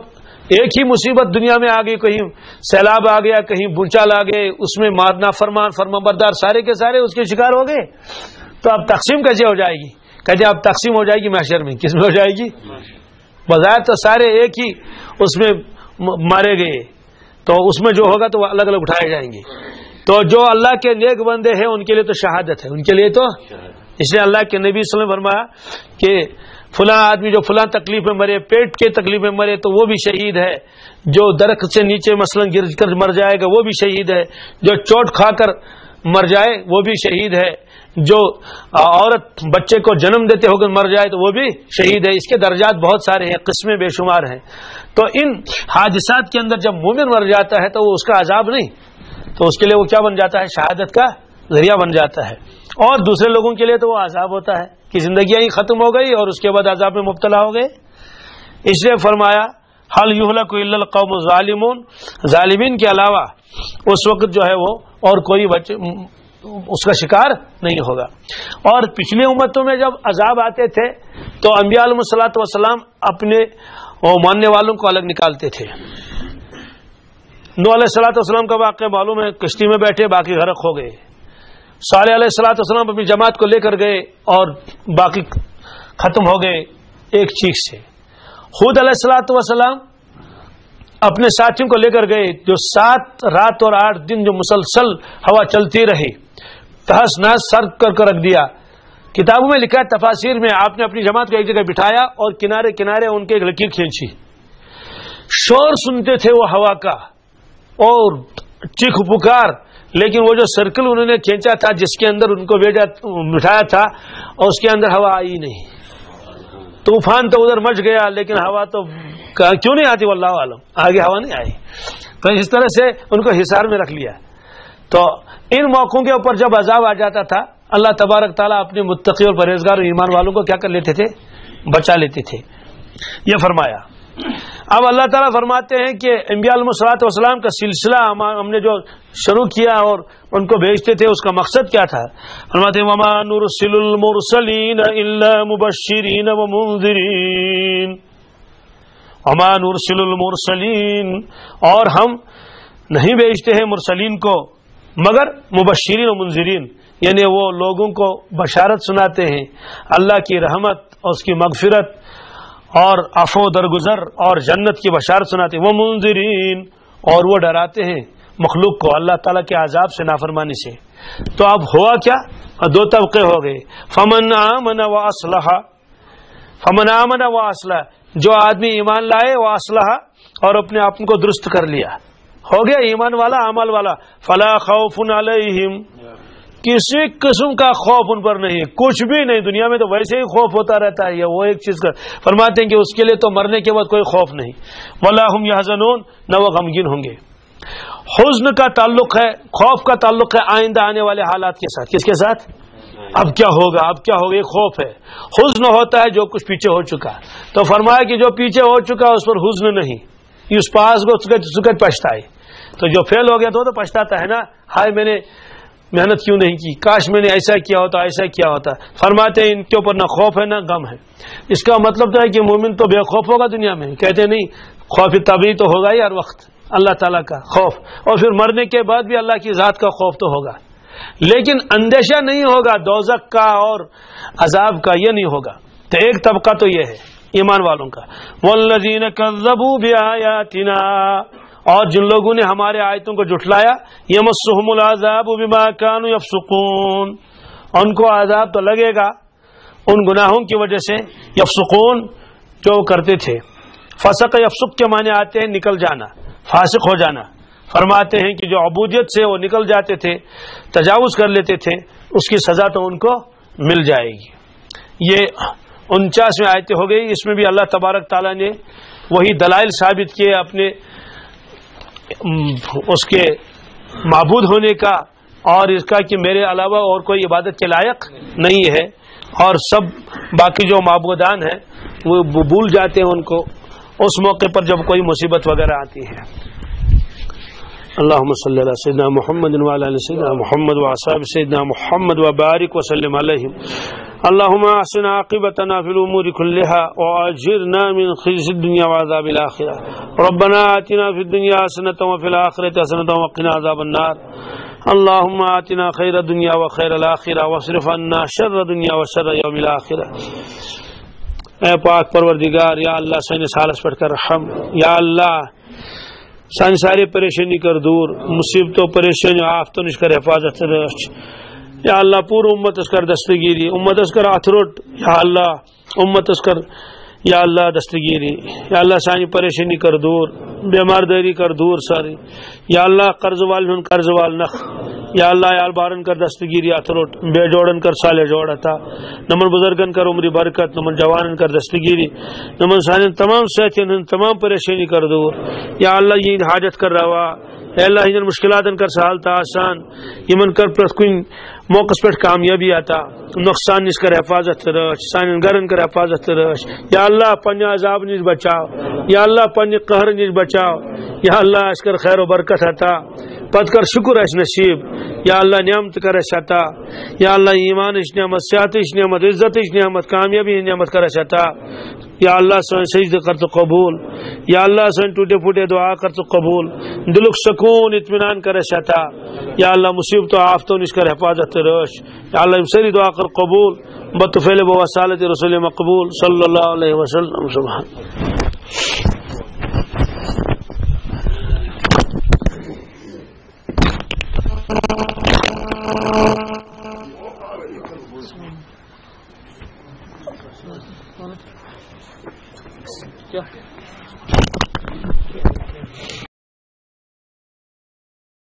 ایک ہی مصیبت دنیا میں آ گئی، کہیں سیلاب آ گیا، کہیں بھونچال آ گئے، اس میں مارنا فرما بردار سارے کے سارے اس کے شکار ہو گئے، تو اب تقسیم کیسے ہو جائے گی؟ کہتے اب تقسیم ہو جائے گی محشر میں. کس میں ہو جائے گی؟ بظاہر تو سارے ایک ہی اس میں مارے گئے، تو اس میں جو ہوگا تو وہ الگ الگ اٹھائے جائیں گے. تو جو اللہ کے نیک بندے ہیں ان کے لیے تو شہادت ہے، ان کے لیے تو اس لیے اللہ کے نبی صلی اللہ علیہ وسلم فرمایا کہ فلاں آدمی جو فلاں تکلیف میں مرے، پیٹ کے تکلیف میں مرے تو وہ بھی شہید ہے، جو درخت سے نیچے مثلا گر کر مر جائے گا وہ بھی شہید ہے، جو چوٹ کھا کر مر جائے وہ بھی شہید ہے، جو عورت بچے کو جنم دیتے ہو کر مر جائے تو وہ بھی شہید ہے. اس کے درجات بہت سارے ہیں, قسمیں بے شمار ہیں. تو ان حادثات کے اندر جب مومن مر جاتا ہے تو وہ اس کا عذاب نہیں, تو اس کے لیے وہ کیا بن جاتا ہے, شہادت کا ذریعہ بن جاتا ہے. اور دوسرے لوگوں کے لیے تو وہ عذاب ہوتا ہے کہ زندگیاں ہی ختم ہو گئی اور اس کے بعد عذاب میں مبتلا ہو گئے. اس لیے فرمایا حل یہلک الا القوم الظالمون, ظالمین کے علاوہ اس وقت جو ہے وہ اور کوئی اس کا شکار نہیں ہوگا. اور پچھلی امتوں میں جب عذاب آتے تھے تو انبیاء علیہ الصلوۃ والسلام اپنے ماننے والوں کو الگ نکالتے تھے. نوح علیہ الصلوۃ والسلام کا واقعہ معلوم ہے, کشتی میں بیٹھے باقی غرق ہو گئے. صالح علیہ الصلوۃ والسلام اپنی جماعت کو لے کر گئے اور باقی ختم ہو گئے ایک چیخ سے. ہود علیہ الصلوۃ والسلام اپنے ساتھیوں کو لے کر گئے, جو 7 رات اور 8 دن جو مسلسل ہوا چلتی رہی, تہس نہس سر کر رکھ دیا. کتابوں میں لکھا ہے, تفاسیر میں, آپ نے اپنی جماعت کو ایک جگہ بٹھایا اور کنارے کنارے ان کے ایک لکیر کھینچی. شور سنتے تھے وہ ہوا کا اور چیخ پکار, لیکن وہ جو سرکل انہوں نے کھینچا تھا جس کے اندر ان کو بٹھایا تھا اور اس کے اندر ہوا آئی نہیں. طوفان تو ادھر مچ گیا لیکن ہوا تو کیوں نہیں آتی واللہ عالم, آگے ہوا نہیں آئی. تو اس طرح سے ان کو حصار میں رکھ لیا. تو ان موقعوں کے اوپر جب عذاب آ جاتا تھا اللہ تبارک تعالیٰ اپنے متقی اور پرہیزگار اور ایمان والوں کو کیا کر لیتے تھے, بچا لیتے تھے. یہ فرمایا. اب اللہ تعالیٰ فرماتے ہیں کہ انبیاء علیہ الصلوۃ والسلام کا سلسلہ ہم نے جو شروع کیا اور ان کو بھیجتے تھے اس کا مقصد کیا تھا. فرماتے ہیں وما نرسل المرسلین الا مبشرین ومنذرین. وما نرسل المرسلین, اور ہم نہیں بھیجتے ہیں مرسلین کو مگر مبشرین و منذرین, یعنی وہ لوگوں کو بشارت سناتے ہیں اللہ کی رحمت اور اس کی مغفرت اور عفو درگزر اور جنت کی بشارت سناتے ہیں. وہ منذرین, اور وہ ڈراتے ہیں مخلوق کو اللہ تعالیٰ کے عذاب سے, نافرمانی سے. تو اب ہوا کیا, 2 طبقے ہو گئے. فمن آمن واصلح, فمن آمن واصلح, جو آدمی ایمان لائے واصلح اور اپنے آپ کو درست کر لیا, ہو گیا ایمان والا عمل والا. فلا خوف علیہم, کسی قسم کا خوف ان پر نہیں, کچھ بھی نہیں. دنیا میں تو ویسے ہی خوف ہوتا رہتا ہے, وہ ایک چیز کا فرماتے ہیں کہ اس کے لیے تو مرنے کے بعد کوئی خوف نہیں. ولا هم يحزنون, نہ وہ غمگین ہوں گے. حزن کا تعلق ہے, خوف کا تعلق ہے آئندہ آنے والے حالات کے ساتھ. کس کے ساتھ؟ اب کیا ہوگا, اب کیا ہوگا, یہ خوف ہے. حزن ہوتا ہے جو کچھ پیچھے ہو چکا. تو فرمایا کہ جو پیچھے ہو چکا اس پر حزن نہیں, اس پاس کو سکت پچھتائے. تو جو فیل ہو گیا تو پچھتاتا ہے نا, ہائے میں نے محنت کیوں نہیں کی, کاش میں نے ایسا کیا ہوتا, ایسا کیا ہوتا. فرماتے ہیں ان کے اوپر نہ خوف ہے نہ غم ہے. اس کا مطلب تو ہے کہ مومن تو بے خوف ہوگا دنیا میں, کہتے نہیں خوف طبعی تو ہوگا ہی ہر وقت اللہ تعالیٰ کا خوف, اور پھر مرنے کے بعد بھی اللہ کی ذات کا خوف تو ہوگا, لیکن اندیشہ نہیں ہوگا دوزخ کا اور عذاب کا, یہ نہیں ہوگا. تو ایک طبقہ تو یہ ہے ایمان والوں کا. والذین کذبوا بآیاتنا, اور جن لوگوں نے ہمارے آیتوں کو جھٹلایا, یمسہم العذاب بما کانوا یفسقون, ان کو عذاب تو لگے گا ان گناہوں کی وجہ سے. یفسقون, جو کرتے تھے. فسق یفسق کے معنی آتے ہیں نکل جانا, فاسق ہو جانا. فرماتے ہیں کہ جو عبودیت سے وہ نکل جاتے تھے, تجاوز کر لیتے تھے, اس کی سزا تو ان کو مل جائے گی. یہ 49ویں آیتیں ہو گئی. اس میں بھی اللہ تبارک تعالیٰ نے وہی دلائل ثابت کیے اپنے اس کے معبود ہونے کا اور اس کا کہ میرے علاوہ اور کوئی عبادت کے لائق نہیں ہے, اور سب باقی جو معبودان ہیں وہ بھول جاتے ہیں ان کو اس موقع پر جب کوئی مصیبت وغیرہ آتی ہے. اللهم صل على سيدنا محمد وعلى ال سيدنا محمد واصحاب سيدنا محمد وبارك وسلم عليهم. اللهم احسن عاقبتنا في الامور كلها واجرنا من خزي الدنيا وعذاب الاخره. ربنا آتنا في الدنيا حسنه وفي الاخره حسنه وقنا عذاب النار. اللهم آتنا خير الدنيا وخير الاخره واصرف عنا شر الدنيا وشر يوم الاخره. اے پاک پروردگار, یا اللہ سائن سالس پڑھ کر رحم, یا اللہ سانی ساری پریشانی کر دور, مصیبتوں پریشانی آفتوں اس کر حفاظت رچ. یا اللہ پور امت اس کر دستگیری, امت اس کر اتھروٹ, یا اللہ امت اس کر, یا اللہ دستگیری، یا اللہ سانی پریشانی کر دور، بیمار داری کر دور ساری، یا اللہ قرض والن قرض وال نخ، یا اللہ یا بارن کر دستگیری اتروٹ، بے جوڑن کر سالے جوڑتا، نمن بزرگن کر عمری برکت، نمن جوانن کر دستگیری، نمن سانی تمام صحتین تمام پریشانی کر دور، یا اللہ یہ حاجت کر روا، اے اللہ ان مشکلات کر سہالتا آسان، یمن کر پرت کن موقع پہ کامیابی آتا، نقصان نش کر حفاظت رچ، سان گرن کر حفاظت رچ، یا اللہ پنہ عذاب نش بچاؤ، یا اللہ پنہ قہر نش بچاؤ، یا اللہ اس کر خیر و برکت عطا، پت کر شکر اس نصیب، یا اللہ نعمت کر اس عطا، یا اللہ ایمان اس نعمت، صحت اس نعمت، عزت اس نعمت، کامیابی نعمت کر اس عطا، یا اللہ سن سجدہ کر تو قبول، یا اللہ سن ٹوٹے پھوٹے دعا کر تو قبول، دلک سکون اطمینان کر عطا، یا اللہ مصیبت و آفتوں نش کر حفاظت رش، یا اللہ سری دعا کر قبول بطفیل بوصالت رسول مقبول صلی اللہ علیہ وسلم سبحان کیا